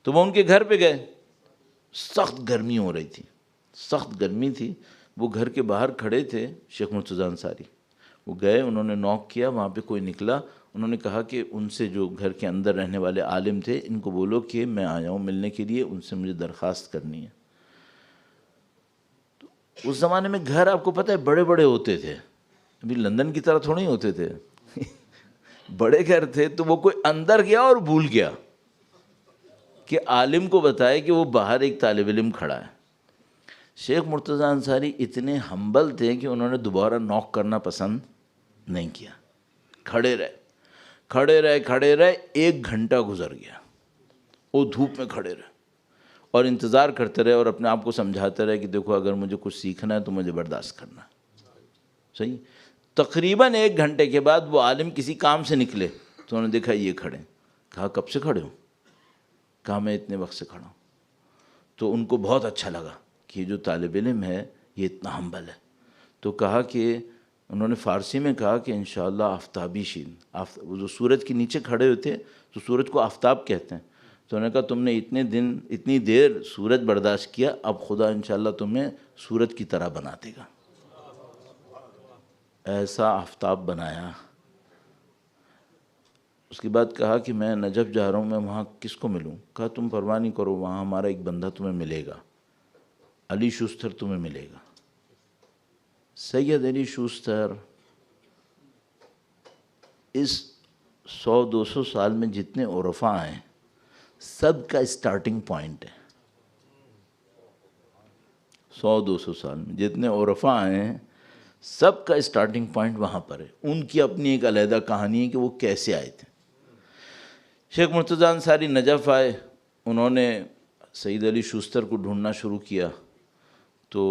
تو وہ ان کے گھر پہ گئے. سخت گرمی ہو رہی تھی، سخت گرمی تھی. وہ گھر کے باہر کھڑے تھے شیخ مرتضیٰ انصاری. وہ گئے، انہوں نے نوک کیا، وہاں پہ کوئی نکلا. انہوں نے کہا کہ ان سے جو گھر کے اندر رہنے والے عالم تھے، ان کو بولو کہ میں آیا ہوں ملنے کے لیے، ان سے مجھے درخواست کرنی ہے. تو اس زمانے میں گھر آپ کو پتہ ہے بڑے بڑے ہوتے تھے، ابھی لندن کی طرح تھوڑے ہی ہوتے تھے. بڑے گھر تھے. تو وہ کوئی اندر گیا اور بھول گیا کہ عالم کو بتائے کہ وہ باہر ایک طالب علم کھڑا ہے. شیخ مرتضیٰ انصاری اتنے ہمبل تھے کہ انہوں نے دوبارہ نوک کرنا پسند نہیں کیا. کھڑے رہے کھڑے رہے کھڑے رہے. 1 گھنٹہ گزر گیا. وہ دھوپ میں کھڑے رہے اور انتظار کرتے رہے، اور اپنے آپ کو سمجھاتے رہے کہ دیکھو اگر مجھے کچھ سیکھنا ہے تو مجھے برداشت کرنا. صحیح. تقریباً 1 گھنٹے کے بعد وہ عالم کسی کام سے نکلے تو انہوں نے دیکھا یہ کھڑے. کہا کب سے کھڑے ہوں؟ کہا میں اتنے وقت سے کھڑا ہوں. تو ان کو بہت اچھا لگا کہ یہ جو طالب علم ہے یہ اتنا ہمبل ہے. تو کہا کہ انہوں نے فارسی میں کہا کہ انشاءاللہ آفتابی شین، وہ جو سورج کے نیچے کھڑے ہوتے تو سورج کو آفتاب کہتے ہیں. تو انہوں نے کہا تم نے اتنے دن اتنی دیر سورج برداشت کیا، اب خدا انشاءاللہ تمہیں سورج کی طرح بنا دے گا. ایسا آفتاب بنایا. اس کے بعد کہا کہ میں نجف جا رہا ہوں، میں وہاں کس کو ملوں؟ کہا تم پرواہ نہیں کرو، وہاں ہمارا ایک بندہ تمہیں ملے گا، علی شوستر تمہیں ملے گا. سید علی شوستر اس 100-200 سال میں جتنے عرفاء ہیں سب کا اسٹارٹنگ پوائنٹ ہے. 100-200 سال میں جتنے عرفاء ہیں سب کا اسٹارٹنگ پوائنٹ وہاں پر ہے. ان کی اپنی ایک علیحدہ کہانی ہے کہ وہ کیسے آئے تھے. شیخ مرتضیٰ انصاری نجف آئے. انہوں نے سید علی شوستر کو ڈھونڈنا شروع کیا. تو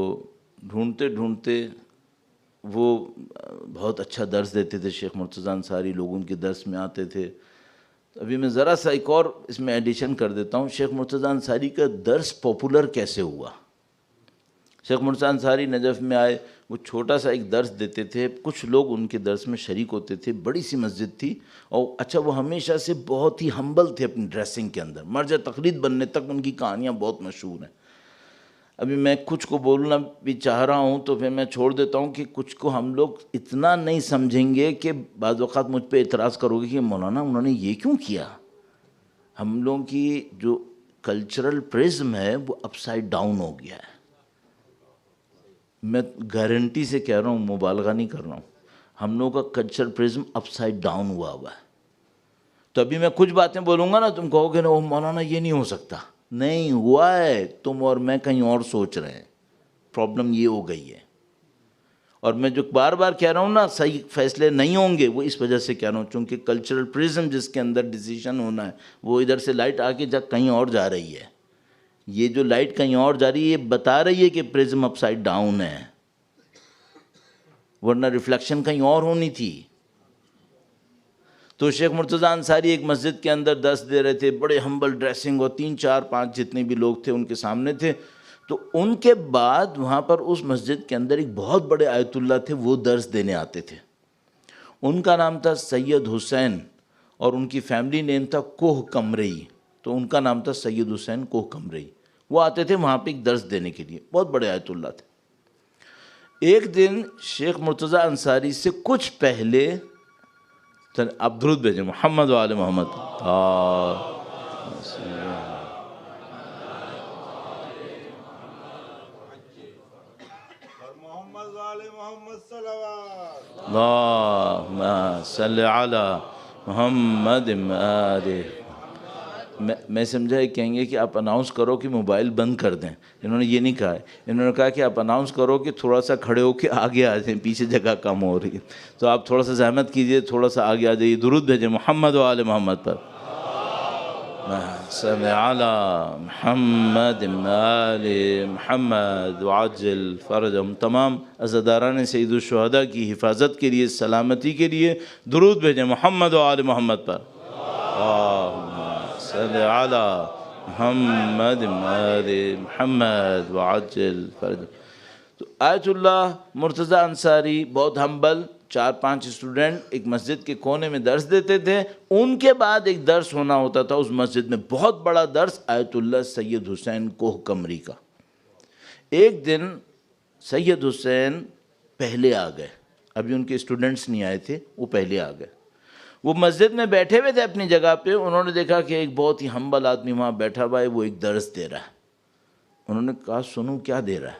ڈھونڈتے ڈھونڈتے وہ بہت اچھا درس دیتے تھے شیخ مرتضیٰ انصاری، لوگ ان کے درس میں آتے تھے. ابھی میں ذرا سا ایک اور اس میں ایڈیشن کر دیتا ہوں، شیخ مرتضیٰ انصاری کا درس پاپولر کیسے ہوا. شیخ مرتضیٰ انصاری نجف میں آئے، وہ چھوٹا سا ایک درس دیتے تھے، کچھ لوگ ان کے درس میں شریک ہوتے تھے، بڑی سی مسجد تھی. اور اچھا وہ ہمیشہ سے بہت ہی ہمبل تھے اپنی ڈریسنگ کے اندر، مرجع تقلید بننے تک ان کی کہانیاں بہت مشہور ہیں. ابھی میں کچھ کو بولنا بھی چاہ رہا ہوں تو پھر میں چھوڑ دیتا ہوں کہ کچھ کو ہم لوگ اتنا نہیں سمجھیں گے کہ بعض اوقات مجھ پہ اعتراض کرو گے کہ مولانا انہوں نے یہ کیوں کیا. ہم لوگوں کی جو کلچرل پرزم ہے وہ اپ سائڈ ڈاؤن ہو گیا ہے. میں گارنٹی سے کہہ رہا ہوں، مبالغہ نہیں کر رہا ہوں، ہم لوگوں کا کلچرل پرزم اپ سائڈ ڈاؤن ہوا ہے. تو ابھی میں کچھ باتیں بولوں گا نا، تم کہو گے نا مولانا یہ نہیں ہو سکتا. نہیں ہوا ہے، تم اور میں کہیں اور سوچ رہے ہیں. پرابلم یہ ہو گئی ہے. اور میں جو بار بار کہہ رہا ہوں نا صحیح فیصلے نہیں ہوں گے، وہ اس وجہ سے کہہ رہا ہوں چونکہ کلچرل پرزم جس کے اندر ڈیسیشن ہونا ہے وہ ادھر سے لائٹ آ کے جا کہیں اور جا رہی ہے. یہ جو لائٹ کہیں اور جا رہی ہے یہ بتا رہی ہے کہ پرزم اپ سائڈ ڈاؤن ہے، ورنہ ریفلیکشن کہیں اور ہونی تھی. تو شیخ مرتضیٰ انصاری ایک مسجد کے اندر درس دے رہے تھے، بڑے ہمبل ڈریسنگ، اور 3 4 5 جتنے بھی لوگ تھے ان کے سامنے تھے. تو ان کے بعد وہاں پر اس مسجد کے اندر ایک بہت بڑے آیت اللہ تھے، وہ درس دینے آتے تھے. ان کا نام تھا سید حسین اور ان کی فیملی نیم تھا کوہ کمرئی. تو ان کا نام تھا سید حسین کوہ کمرئی. وہ آتے تھے وہاں پہ ایک درس دینے کے لیے، بہت بڑے آیت اللہ تھے. ایک دن شیخ مرتضیٰ انصاری سے کچھ پہلے آپ درود بھیجیں، محمد و آل محمد. اللہم صلی علی محمد. میں سمجھا یہ کہیں گے کہ آپ اناؤنس کرو کہ موبائل بند کر دیں. انہوں نے یہ نہیں کہا ہے، انہوں نے کہا کہ آپ اناؤنس کرو کہ تھوڑا سا کھڑے ہو کے آگے آ جائیں، پیچھے جگہ کم ہو رہی ہے. تو آپ تھوڑا سا زحمت کیجئے، تھوڑا سا آگے آ جائیے، درود بھیجیں محمد و آل محمد پر. صلی علی محمد آل محمد وعجل فرجہم. تمام عزاداران سید الشہداء کی حفاظت کے لیے، سلامتی کے لیے درود بھیجیں محمد و آل محمد پر. صلی علی محمد آل محمد وعجل فرجہم. تو آیت اللہ مرتضیٰ انصاری بہت ہمبل، 4 5 اسٹوڈنٹ ایک مسجد کے کونے میں درس دیتے تھے. ان کے بعد ایک درس ہونا ہوتا تھا اس مسجد میں، بہت بڑا درس آیت اللہ سید حسین کوہ کمری کا. ایک دن سید حسین پہلے آ گئے، ابھی ان کے اسٹوڈنٹس نہیں آئے تھے، وہ پہلے آ گئے. وہ مسجد میں بیٹھے ہوئے تھے اپنی جگہ پہ. انہوں نے دیکھا کہ ایک بہت ہی ہمبل آدمی وہاں بیٹھا ہوا ہے، وہ ایک درس دے رہا ہے. انہوں نے کہا سنو کیا دے رہا ہے.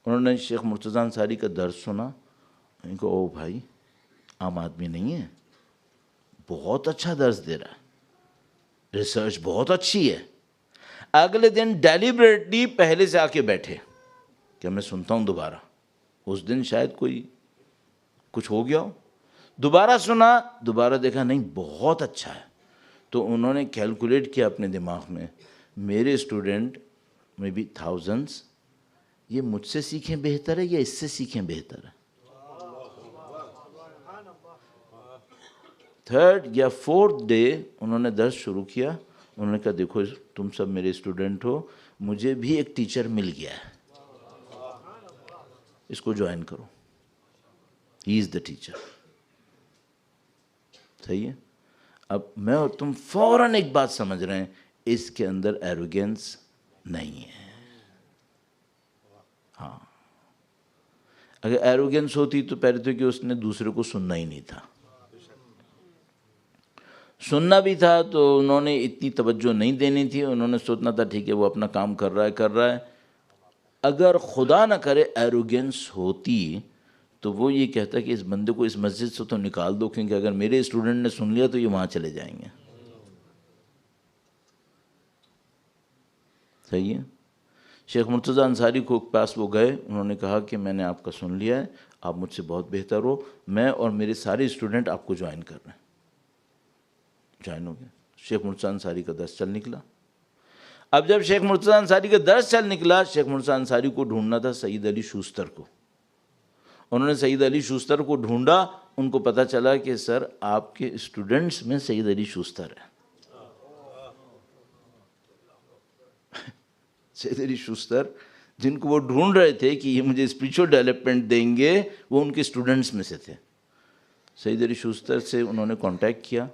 انہوں نے شیخ مرتضیٰ انصاری کا درس سنا. ان کو او بھائی عام آدمی نہیں ہے، بہت اچھا درس دے رہا ہے، ریسرچ بہت اچھی ہے. اگلے دن ڈیلیبریٹلی پہلے سے آ کے بیٹھے کہ میں سنتا ہوں دوبارہ. اس دن شاید کوئی کچھ ہو گیا ہو، دوبارہ سنا، دوبارہ دیکھا نہیں بہت اچھا ہے. تو انہوں نے کیلکولیٹ کیا اپنے دماغ میں، میرے اسٹوڈنٹ میں بھی تھاؤزنڈس، یہ مجھ سے سیکھیں بہتر ہے یا اس سے سیکھیں بہتر ہے. 3rd یا 4th ڈے انہوں نے درس شروع کیا. انہوں نے کہا دیکھو تم سب میرے اسٹوڈنٹ ہو، مجھے بھی ایک ٹیچر مل گیا ہے، اس کو جوائن کرو، ہی از دا ٹیچر. صحیح ہے. اب میں اور تم فوراً ایک بات سمجھ رہے ہیں، اس کے اندر ایروگینس نہیں ہے. ہاں اگر ایروگینس ہوتی تو پہلے تو کہ اس نے دوسرے کو سننا ہی نہیں تھا. سننا بھی تھا تو انہوں نے اتنی توجہ نہیں دینی تھی. انہوں نے سوچنا تھا ٹھیک ہے وہ اپنا کام کر رہا ہے. اگر خدا نہ کرے ایروگینس ہوتی تو وہ یہ کہتا کہ اس بندے کو اس مسجد سے تو نکال دو، کیونکہ اگر میرے اسٹوڈنٹ نے سن لیا تو یہ وہاں چلے جائیں گے. صحیح ہے. شیخ مرتضیٰ انصاری کو پاس وہ گئے، انہوں نے کہا کہ میں نے آپ کا سن لیا ہے، آپ مجھ سے بہت بہتر ہو، میں اور میرے سارے اسٹوڈنٹ آپ کو جوائن کر رہے ہیں. جوائن ہو گئے. شیخ مرتضیٰ انصاری کا درس چل نکلا. اب جب شیخ مرتضیٰ انصاری کا درس چل نکلا، شیخ مرتضیٰ انصاری کو ڈھونڈنا تھا سعید علی شوستر کو. انہوں نے سعید علی شوستر کو ڈھونڈا، ان کو پتہ چلا کہ سر آپ کے اسٹوڈنٹس میں سعید علی شوستر ہے. سعید علی شوستر جن کو وہ ڈھونڈ رہے تھے کہ یہ مجھے اسپریچول ڈیولپمنٹ دیں گے، وہ ان کے اسٹوڈنٹس میں سے تھے. سعید علی شوستر سے انہوں نے کانٹیکٹ کیا،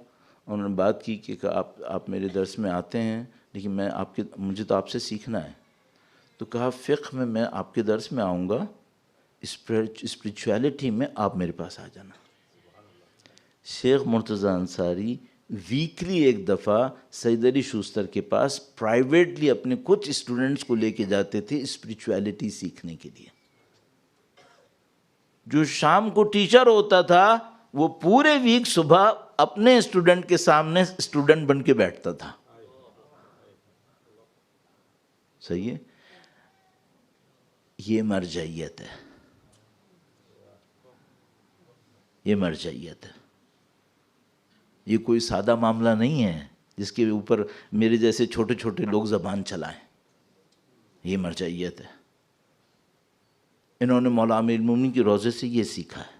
انہوں نے بات کی کہ آپ میرے درس میں آتے ہیں لیکن مجھے تو آپ سے سیکھنا ہے. تو کہا فقہ میں آپ کے درس میں آؤں گا، اسپریچویلٹی میں آپ میرے پاس آ جانا. شیخ مرتضیٰ انصاری ویکلی ایک دفعہ سعید علی شوستر کے پاس پرائیویٹلی اپنے کچھ اسٹوڈنٹس کو لے کے جاتے تھے اسپریچویلٹی سیکھنے کے لیے. جو شام کو ٹیچر ہوتا تھا وہ پورے ویک صبح اپنے اسٹوڈنٹ کے سامنے اسٹوڈنٹ بن کے بیٹھتا تھا. صحیح ہے، یہ مرجعیت ہے، یہ مرجعیت ہے. یہ کوئی سادہ معاملہ نہیں ہے جس کے اوپر میرے جیسے چھوٹے چھوٹے لوگ زبان چلائیں. یہ مرجعیت ہے. انہوں نے مولا امیر المومنین کی روضے سے یہ سیکھا ہے.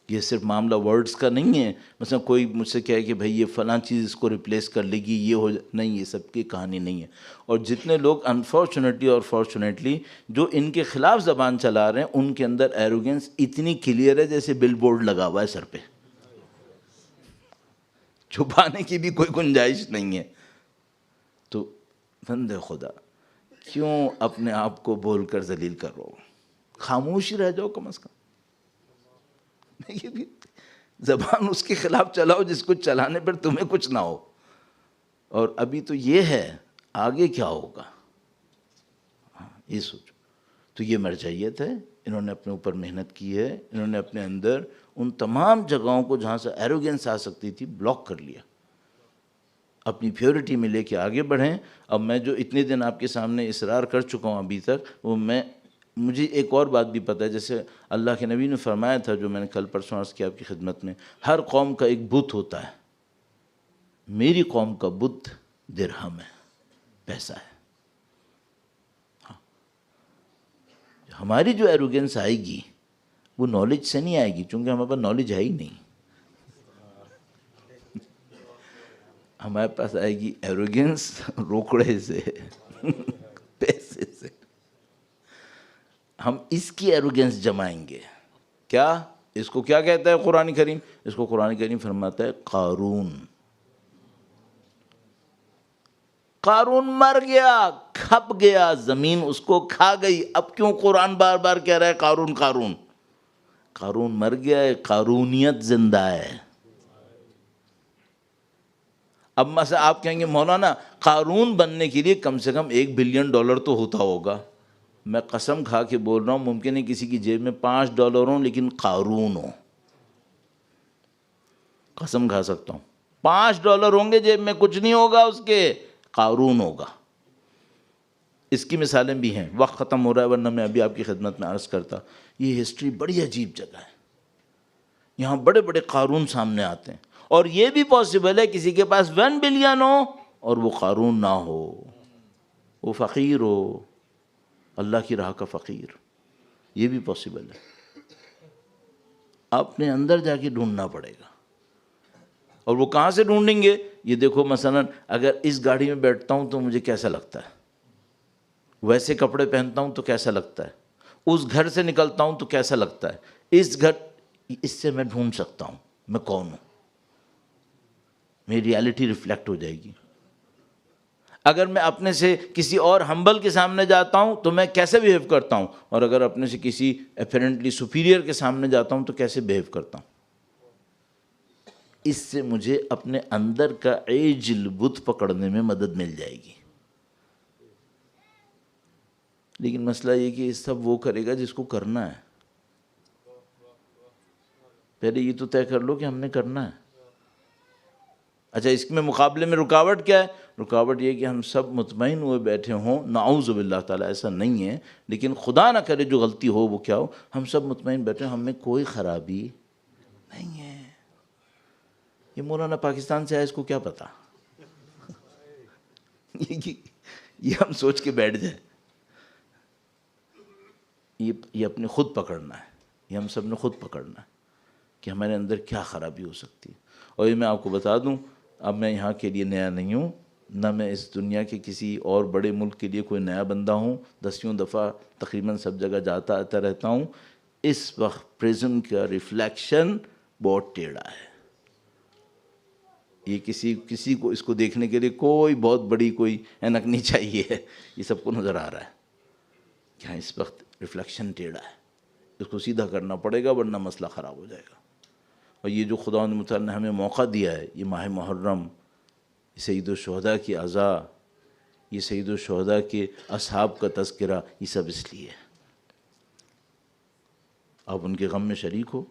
یہ صرف معاملہ ورڈز کا نہیں ہے، مثلا کوئی مجھ سے کہے کہ بھئی یہ فلاں چیز اس کو ریپلیس کر لے گی، یہ نہیں، یہ سب کی کہانی نہیں ہے. اور جتنے لوگ انفارچونیٹلی اور فارچونیٹلی جو ان کے خلاف زبان چلا رہے ہیں، ان کے اندر ایروگنس اتنی کلیئر ہے جیسے بل بورڈ لگا ہوا ہے سر پہ، چھپانے کی بھی کوئی گنجائش نہیں ہے. تو بندے خدا کیوں اپنے آپ کو بول کر ذلیل کرو؟ خاموش ہی رہ جاؤ کم از کم. زبان اس کے خلاف چلاؤ جس کو چلانے پر تمہیں کچھ نہ ہو. اور ابھی تو یہ ہے، آگے کیا ہوگا یہ سوچو. تو یہ مرجعیت ہے. انہوں نے اپنے اوپر محنت کی ہے، انہوں نے اپنے اندر ان تمام جگہوں کو جہاں سے ایروگنس آ سکتی تھی بلاک کر لیا، اپنی پیورٹی میں لے کے آگے بڑھیں. اب میں جو اتنے دن آپ کے سامنے اصرار کر چکا ہوں ابھی تک، وہ مجھے ایک اور بات بھی پتہ ہے. جیسے اللہ کے نبی نے فرمایا تھا، جو میں نے کل پرسوں عرض کیا آپ کی خدمت میں، ہر قوم کا ایک بت ہوتا ہے. میری قوم کا بت درہم ہے، پیسہ ہے. ہماری جو ایروگنس آئے گی وہ نالج سے نہیں آئے گی، چونکہ ہمارے پاس نالج ہے ہی نہیں. ہمارے پاس آئے گی ایروگنس روکڑے سے، پیسے سے. ہم اس کی ایروگنس جمائیں گے. کیا اس کو کیا کہتا ہے قرآن کریم؟ اس کو قرآن کریم فرماتا ہے قارون. قارون مر گیا، کھپ گیا، زمین اس کو کھا گئی. اب کیوں قرآن بار بار کہہ رہا ہے قارون قارون؟ قارون مر گیا ہے، قارونیت زندہ ہے. اب مثلا آپ کہیں گے مولانا قارون بننے کے لیے کم سے کم $1 بلین تو ہوتا ہوگا. میں قسم کھا کے بول رہا ہوں، ممکن ہے کسی کی جیب میں $5 ہوں لیکن قارون ہو. قسم کھا سکتا ہوں $5 ہوں گے جیب میں، کچھ نہیں ہوگا اس کے، قارون ہوگا. اس کی مثالیں بھی ہیں. وقت ختم ہو رہا ہے ورنہ میں ابھی آپ کی خدمت میں عرض کرتا. یہ ہسٹری بڑی عجیب جگہ ہے، یہاں بڑے بڑے قارون سامنے آتے ہیں. اور یہ بھی پاسبل ہے کسی کے پاس 1 بلین ہو اور وہ قارون نہ ہو، وہ فقیر ہو، اللہ کی راہ کا فقیر. یہ بھی پاسبل ہے. اپنے اندر جا کے ڈھونڈنا پڑے گا. اور وہ کہاں سے ڈھونڈیں گے؟ یہ دیکھو مثلا اگر اس گاڑی میں بیٹھتا ہوں تو مجھے کیسا لگتا ہے، ویسے کپڑے پہنتا ہوں تو کیسا لگتا ہے، اس گھر سے نکلتا ہوں تو کیسا لگتا ہے، اس سے میں ڈھونڈ سکتا ہوں میں کون ہوں. میری ریالٹی ریفلیکٹ ہو جائے گی. اگر میں اپنے سے کسی اور ہمبل کے سامنے جاتا ہوں تو میں کیسے بیہیو کرتا ہوں، اور اگر اپنے سے کسی اپیرنٹلی سپیریئر کے سامنے جاتا ہوں تو کیسے بیہیو کرتا ہوں. اس سے مجھے اپنے اندر کا عجل بت پکڑنے میں مدد مل جائے گی. لیکن مسئلہ یہ کہ سب وہ کرے گا جس کو کرنا ہے. پہلے یہ تو طے کر لو کہ ہم نے کرنا ہے. اچھا اس میں مقابلے میں رکاوٹ کیا ہے؟ رکاوٹ یہ کہ ہم سب مطمئن ہوئے بیٹھے ہوں. نعوذ باللہ تعالیٰ ایسا نہیں ہے، لیکن خدا نہ کرے جو غلطی ہو وہ کیا ہو، ہم سب مطمئن بیٹھے ہم میں کوئی خرابی نہیں ہے. یہ مولانا پاکستان سے آیا، اس کو کیا پتا؟ یہ ہم سوچ کے بیٹھ جائیں، یہ اپنے خود پکڑنا ہے، یہ ہم سب نے خود پکڑنا ہے کہ ہمارے اندر کیا خرابی ہو سکتی ہے۔ اور یہ میں آپ کو بتا دوں، اب میں یہاں کے لیے نیا نہیں ہوں، نہ میں اس دنیا کے کسی اور بڑے ملک کے لیے کوئی نیا بندہ ہوں، 10 دفعہ تقریباً سب جگہ جاتا آتا رہتا ہوں۔ اس وقت پرزم کا ریفلیکشن بہت ٹیڑھا ہے، یہ کسی کو اس کو دیکھنے کے لیے کوئی بہت بڑی کوئی اینک نہیں چاہیے، یہ سب کو نظر آ رہا ہے کہ ہاں اس وقت ریفلیکشن ٹیڑھا ہے، اس کو سیدھا کرنا پڑے گا ورنہ مسئلہ خراب ہو جائے گا۔ اور یہ جو خدا متعال نے ہمیں موقع دیا ہے، یہ ماہ محرم، سید الشہداء کی عزا، یہ سید الشہداء کے اصحاب کا تذکرہ، یہ سب اس لیے ہے۔ آپ ان کے غم میں شریک ہو،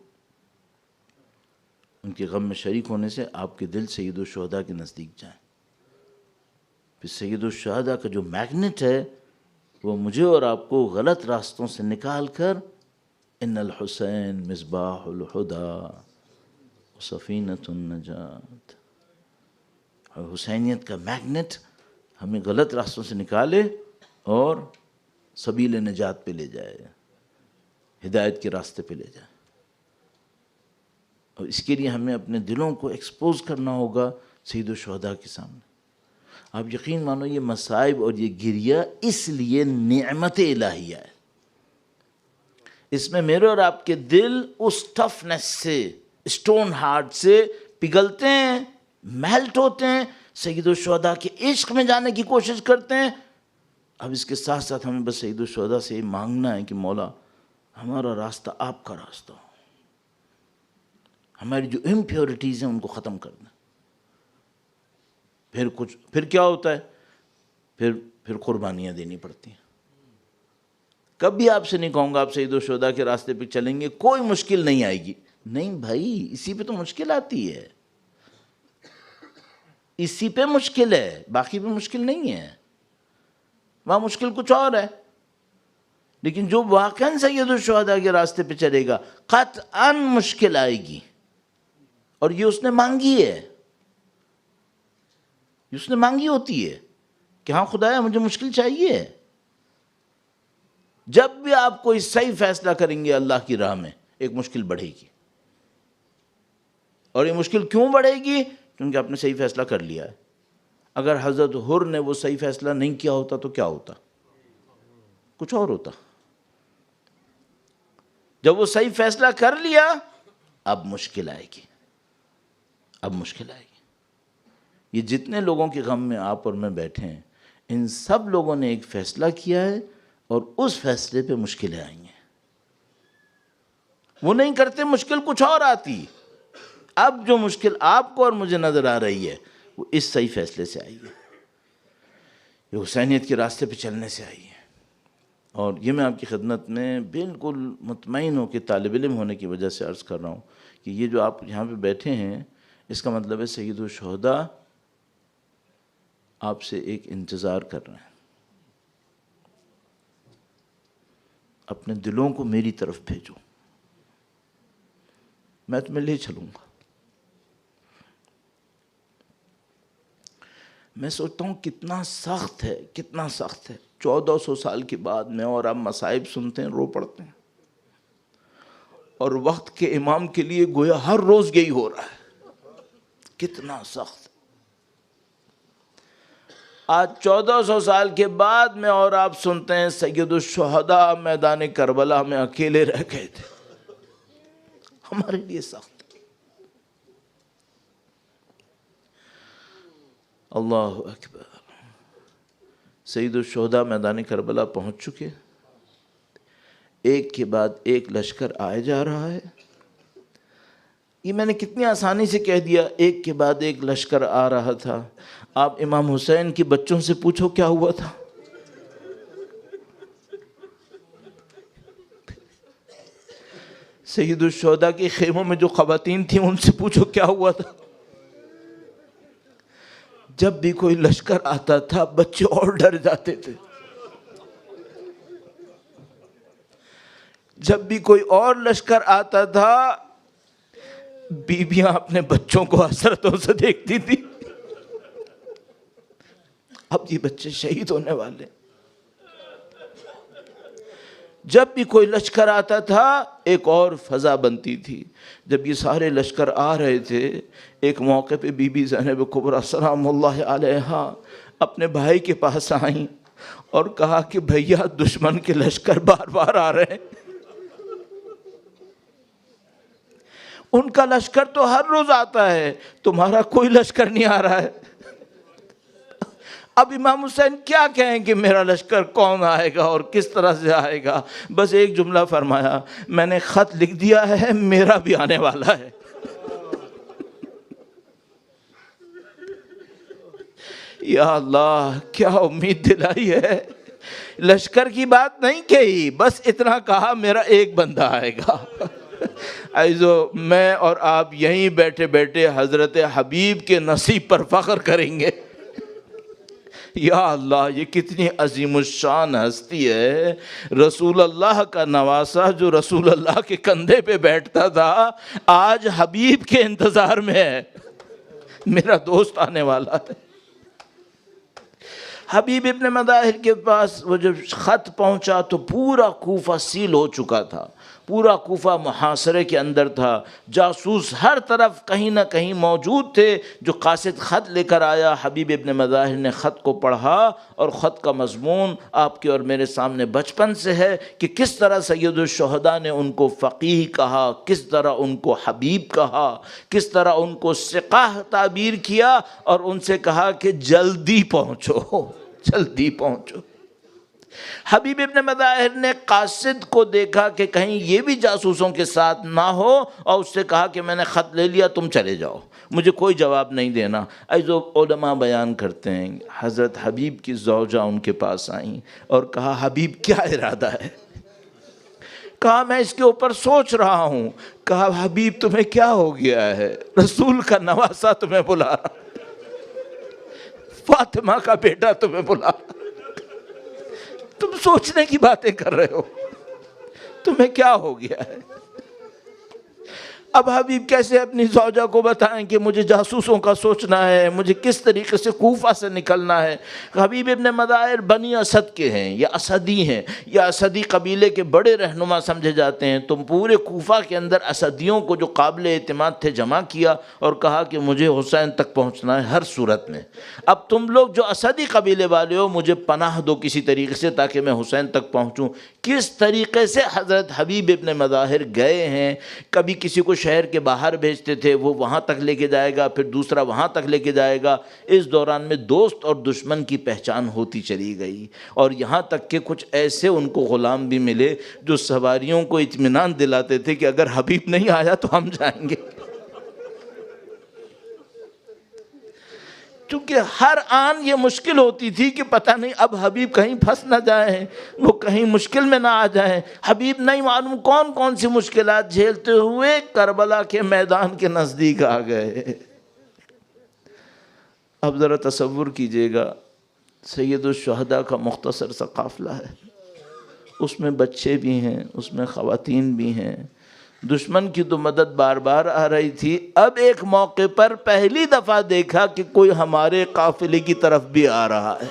ان کے غم میں شریک ہونے سے آپ کے دل سید الشہداء کے نزدیک جائیں۔ پھر سید الشہداء کا جو میگنٹ ہے وہ مجھے اور آپ کو غلط راستوں سے نکال کر ان الحسین مصباح الہدی سفینۃ النجات، حسینیت کا میگنٹ ہمیں غلط راستوں سے نکالے اور سبیل نجات پہ لے جائے، ہدایت کے راستے پہ لے جائے۔ اور اس کے لیے ہمیں اپنے دلوں کو ایکسپوز کرنا ہوگا سید الشہداء کے سامنے۔ آپ یقین مانو یہ مصائب اور یہ گریہ اس لیے نعمت الہیہ ہے، اس میں میرے اور آپ کے دل اس ٹفنس سے، اسٹون ہارٹ سے پگھلتے ہیں، میلٹ ہوتے ہیں، سید الشہداء کے عشق میں جانے کی کوشش کرتے ہیں۔ اب اس کے ساتھ ساتھ ہمیں بس سید الشہداء سے یہ مانگنا ہے کہ مولا ہمارا راستہ آپ کا راستہ ہو، ہماری جو امپیورٹیز ہیں ان کو ختم کر دیں۔ پھر کیا ہوتا ہے؟ پھر قربانیاں دینی پڑتی ہیں۔ کبھی آپ سے نہیں کہوں گا آپ سید الشہداء کے راستے پہ چلیں گے کوئی مشکل نہیں آئے گی، نہیں بھائی، اسی پہ تو مشکل آتی ہے، اسی پہ مشکل ہے، باقی پہ مشکل نہیں ہے، وہاں مشکل کچھ اور ہے۔ لیکن جو واقعاً سید الشہداء کے راستے پہ چلے گا قطعاً مشکل آئے گی، اور یہ اس نے مانگی ہے، یہ اس نے مانگی ہوتی ہے کہ ہاں خدایا مجھے مشکل چاہیے۔ جب بھی آپ کوئی صحیح فیصلہ کریں گے اللہ کی راہ میں ایک مشکل بڑھے گی، اور یہ مشکل کیوں بڑھے گی؟ کیونکہ آپ نے صحیح فیصلہ کر لیا ہے۔ اگر حضرت حر نے وہ صحیح فیصلہ نہیں کیا ہوتا تو کیا ہوتا؟ کچھ اور ہوتا۔ جب وہ صحیح فیصلہ کر لیا اب مشکل آئے گی، اب مشکل آئے گی۔ یہ جتنے لوگوں کے غم میں آپ اور میں بیٹھے ہیں، ان سب لوگوں نے ایک فیصلہ کیا ہے اور اس فیصلے پہ مشکلیں آئی ہیں۔ وہ نہیں کرتے مشکل کچھ اور آتی۔ اب جو مشکل آپ کو اور مجھے نظر آ رہی ہے وہ اس صحیح فیصلے سے آئی ہے، یہ حسینیت کے راستے پہ چلنے سے آئی ہے۔ اور یہ میں آپ کی خدمت میں بالکل مطمئن ہو کہ طالب علم ہونے کی وجہ سے عرض کر رہا ہوں کہ یہ جو آپ یہاں پہ بیٹھے ہیں اس کا مطلب ہے سید الشہداء آپ سے ایک انتظار کر رہے ہیں، اپنے دلوں کو میری طرف بھیجو، میں تمہیں لے چلوں گا۔ میں سوچتا ہوں کتنا سخت ہے، کتنا سخت ہے۔ 1400 سال کے بعد میں اور آپ مصائب سنتے ہیں، رو پڑتے ہیں، اور وقت کے امام کے لیے گویا ہر روز یہی ہو رہا ہے۔ کتنا سخت۔ آج 1400 سال کے بعد میں اور آپ سنتے ہیں سید الشہداء میدان کربلا میں اکیلے رہ گئے تھے، ہمارے لیے سخت۔ اللہ اکبر۔ سید الشہداء میدان کربلا پہنچ چکے، ایک کے بعد ایک لشکر آئے جا رہا ہے۔ یہ میں نے کتنی آسانی سے کہہ دیا، ایک کے بعد ایک لشکر آ رہا تھا۔ آپ امام حسین کے بچوں سے پوچھو کیا ہوا تھا۔ سید الشہداء کے خیموں میں جو خواتین تھیں ان سے پوچھو کیا ہوا تھا۔ جب بھی کوئی لشکر آتا تھا بچے اور ڈر جاتے تھے، جب بھی کوئی اور لشکر آتا تھا بیویاں اپنے بچوں کو حسرتوں سے دیکھتی تھی۔ اب یہ بچے شہید ہونے والے۔ جب بھی کوئی لشکر آتا تھا ایک اور فضا بنتی تھی۔ جب یہ سارے لشکر آ رہے تھے، ایک موقع پہ بی بی زینب کبریٰ سلام اللہ علیہا اپنے بھائی کے پاس آئیں اور کہا کہ بھیا دشمن کے لشکر بار بار آ رہے ہیں، ان کا لشکر تو ہر روز آتا ہے، تمہارا کوئی لشکر نہیں آ رہا ہے۔ اب امام حسین کیا کہیں کہ میرا لشکر کون آئے گا اور کس طرح سے آئے گا؟ بس ایک جملہ فرمایا، میں نے خط لکھ دیا ہے، میرا بھی آنے والا ہے۔ یا اللہ کیا امید دلائی ہے۔ لشکر کی بات نہیں کہی، بس اتنا کہا میرا ایک بندہ آئے گا۔ عزیزو، میں اور آپ یہیں بیٹھے بیٹھے حضرت حبیب کے نصیب پر فخر کریں گے۔ یا اللہ یہ کتنی عظیم الشان ہستی ہے، رسول اللہ کا نواسہ جو رسول اللہ کے کندھے پہ بیٹھتا تھا آج حبیب کے انتظار میں ہے، میرا دوست آنے والا ہے۔ حبیب ابن مظاہر کے پاس وہ جب خط پہنچا تو پورا کوفہ سیل ہو چکا تھا، پورا کوفہ محاصرے کے اندر تھا، جاسوس ہر طرف کہیں نہ کہیں موجود تھے۔ جو قاصد خط لے کر آیا، حبیب ابن مظاہر نے خط کو پڑھا اور خط کا مضمون آپ کے اور میرے سامنے بچپن سے ہے کہ کس طرح سید الشہداء نے ان کو فقیہ کہا، کس طرح ان کو حبیب کہا، کس طرح ان کو سقاہ تعبیر کیا اور ان سے کہا کہ جلدی پہنچو، جلدی پہنچو۔ حبیب ابن مظاہر نے قاصد کو دیکھا کہ کہیں یہ بھی جاسوسوں کے ساتھ نہ ہو، اور اس سے کہا کہ میں نے خط لے لیا، تم چلے جاؤ، مجھے کوئی جواب نہیں دینا۔ ایسو علماء بیان کرتے ہیں حضرت حبیب کی زوجہ ان کے پاس آئیں اور کہا حبیب کیا ارادہ ہے؟ کہا میں اس کے اوپر سوچ رہا ہوں۔ کہا حبیب تمہیں کیا ہو گیا ہے؟ رسول کا نواسہ تمہیں بلا رہا، فاطمہ کا بیٹا تمہیں بلا رہا، تم سوچنے کی باتیں کر رہے ہو، تمہیں کیا ہو گیا ہے؟ اب حبیب کیسے اپنی زوجہ کو بتائیں کہ مجھے جاسوسوں کا سوچنا ہے، مجھے کس طریقے سے کوفہ سے نکلنا ہے؟ حبیب ابن مظاہر بنی اسد کے ہیں یا اسدی ہیں یا اسدی قبیلے کے بڑے رہنما سمجھے جاتے ہیں۔ تم پورے کوفہ کے اندر اسدیوں کو جو قابل اعتماد تھے جمع کیا اور کہا کہ مجھے حسین تک پہنچنا ہے ہر صورت میں۔ اب تم لوگ جو اسدی قبیلے والے ہو مجھے پناہ دو کسی طریقے سے تاکہ میں حسین تک پہنچوں۔ کس طریقے سے حضرت حبیب ابن مظاہر گئے ہیں، کبھی کسی کو شہر کے باہر بھیجتے تھے، وہ وہاں تک لے کے جائے گا، پھر دوسرا وہاں تک لے کے جائے گا۔ اس دوران میں دوست اور دشمن کی پہچان ہوتی چلی گئی، اور یہاں تک کہ کچھ ایسے ان کو غلام بھی ملے جو سواریوں کو اطمینان دلاتے تھے کہ اگر حبیب نہیں آیا تو ہم جائیں گے، چونکہ ہر آن یہ مشکل ہوتی تھی کہ پتہ نہیں اب حبیب کہیں پھنس نہ جائیں، وہ کہیں مشکل میں نہ آ جائیں۔ حبیب نہیں معلوم کون کون سی مشکلات جھیلتے ہوئے کربلا کے میدان کے نزدیک آ گئے۔ اب ذرا تصور کیجئے گا، سید الشہداء کا مختصر سا قافلہ ہے، اس میں بچے بھی ہیں، اس میں خواتین بھی ہیں۔ دشمن کی تو مدد بار بار آ رہی تھی، اب ایک موقع پر پہلی دفعہ دیکھا کہ کوئی ہمارے قافلے کی طرف بھی آ رہا ہے۔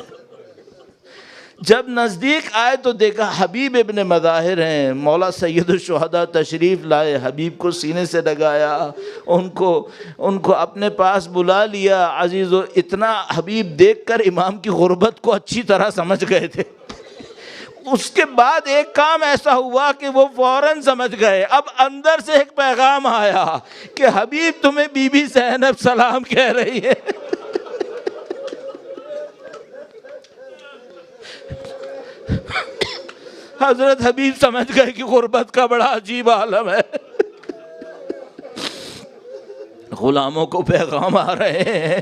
جب نزدیک آئے تو دیکھا حبیب ابن مظاہر ہیں، مولا سید الشہداء تشریف لائے، حبیب کو سینے سے لگایا، ان کو اپنے پاس بلا لیا۔ عزیزو اتنا حبیب دیکھ کر امام کی غربت کو اچھی طرح سمجھ گئے تھے۔ اس کے بعد ایک کام ایسا ہوا کہ وہ فوراً سمجھ گئے، اب اندر سے ایک پیغام آیا کہ حبیب تمہیں بی بی زینب سلام کہہ رہی ہے۔ حضرت حبیب سمجھ گئے کہ غربت کا بڑا عجیب عالم ہے، غلاموں کو پیغام آ رہے ہیں۔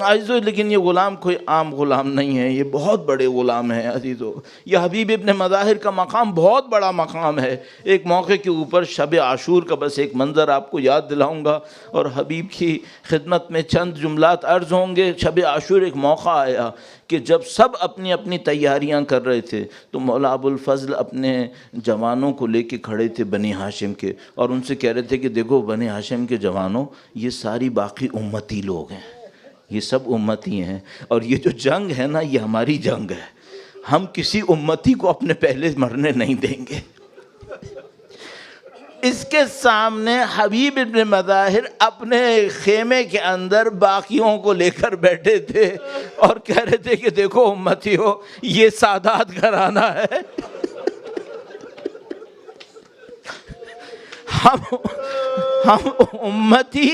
عزیزو لیکن یہ غلام کوئی عام غلام نہیں ہے، یہ بہت بڑے غلام ہیں۔ عزیزو یہ حبیب ابن مظاہر کا مقام بہت بڑا مقام ہے۔ ایک موقع کے اوپر شب عاشور کا بس ایک منظر آپ کو یاد دلاؤں گا اور حبیب کی خدمت میں چند جملات عرض ہوں گے۔ شب عاشور ایک موقع آیا کہ جب سب اپنی اپنی تیاریاں کر رہے تھے تو مولا ابو الفضل اپنے جوانوں کو لے کے کھڑے تھے بنی ہاشم کے، اور ان سے کہہ رہے تھے کہ دیکھو بنی ہاشم کے جوانوں، یہ ساری باقی امتی لوگ ہیں، یہ سب امتی ہیں، اور یہ جو جنگ ہے نا یہ ہماری جنگ ہے، ہم کسی امتی کو اپنے پہلے مرنے نہیں دیں گے۔ اس کے سامنے حبیب ابن مظاہر اپنے خیمے کے اندر باقیوں کو لے کر بیٹھے تھے اور کہہ رہے تھے کہ دیکھو امتیو، یہ سادات گھرانہ ہے، ہم امتی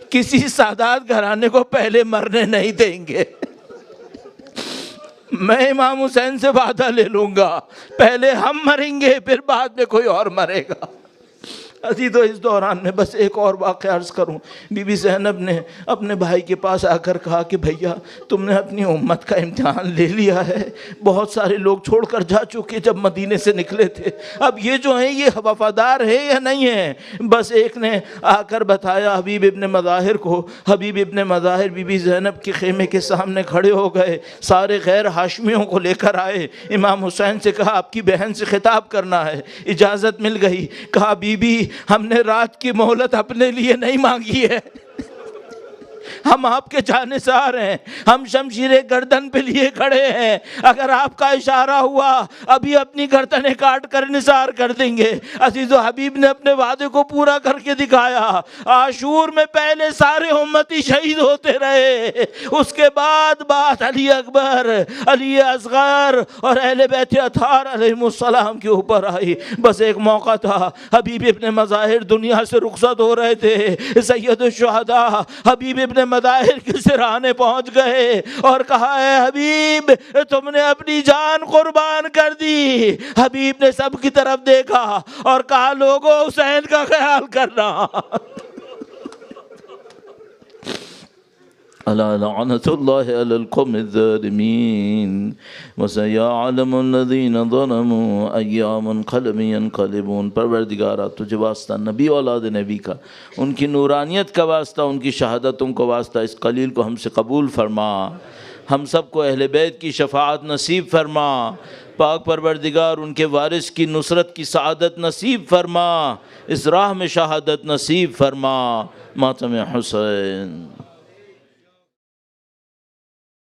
کسی سادات گھرانے کو پہلے مرنے نہیں دیں گے۔ میں امام حسین سے وعدہ لے لوں گا، پہلے ہم مریں گے پھر بعد میں کوئی اور مرے گا۔ اسی تو اس دوران میں بس ایک اور واقعہ عرض کروں، بی بی زینب نے اپنے بھائی کے پاس آ کر کہا کہ بھیا تم نے اپنی امت کا امتحان لے لیا ہے، بہت سارے لوگ چھوڑ کر جا چکے جب مدینے سے نکلے تھے، اب یہ جو ہیں یہ وفادار ہے یا نہیں ہے؟ بس ایک نے آ کر بتایا حبیب ابن مظاہر کو، حبیب ابن مظاہر بی بی زینب کے خیمے کے سامنے کھڑے ہو گئے، سارے غیر ہاشمیوں کو لے کر آئے، امام حسین سے کہا آپ کی بہن سے خطاب کرنا ہے، اجازت مل گئی، کہا بی بی ہم نے رات کی مہلت اپنے لیے نہیں مانگی ہے، ہم آپ کے جانثار ہیں، ہم شمشیر گردن پہ لیے کھڑے ہیں، اگر آپ کا اشارہ ہوا ابھی اپنی گردنیں کاٹ کر نثار کر دیں گے۔ عزیز و حبیب نے اپنے وعدے کو پورا کر کے دکھایا، عاشور میں پہلے سارے امتی شہید ہوتے رہے، اس کے بعد بات علی اکبر، علی اصغر اور اہل بیت اطہار علیہم السلام کے اوپر آئی۔ بس ایک موقع تھا، حبیب ابن مظاہر دنیا سے رخصت ہو رہے تھے، سید الشہداء حبیب ابن مظاہر کے سرانے پہنچ گئے اور کہا اے حبیب تم نے اپنی جان قربان کر دی۔ حبیب نے سب کی طرف دیکھا اور کہا لوگو حسین کا خیال کرنا۔ الا لعنت اللہ علی القوم الظالمین وسیعلم الذین ظلموا ای منقلب ینقلبون۔ پروردگارا تجھے واسطہ نبی اولاد نبی کا، ان کی نورانیت کا واسطہ، ان کی شہادتوں کا واسطہ، اس قلیل کو ہم سے قبول فرما، ہم سب کو اہل بیت کی شفاعت نصیب فرما، پاک پروردگار ان کے وارث کی نصرت کی سعادت نصیب فرما، اس راہ میں شہادت نصیب فرما۔ ماتم حسین۔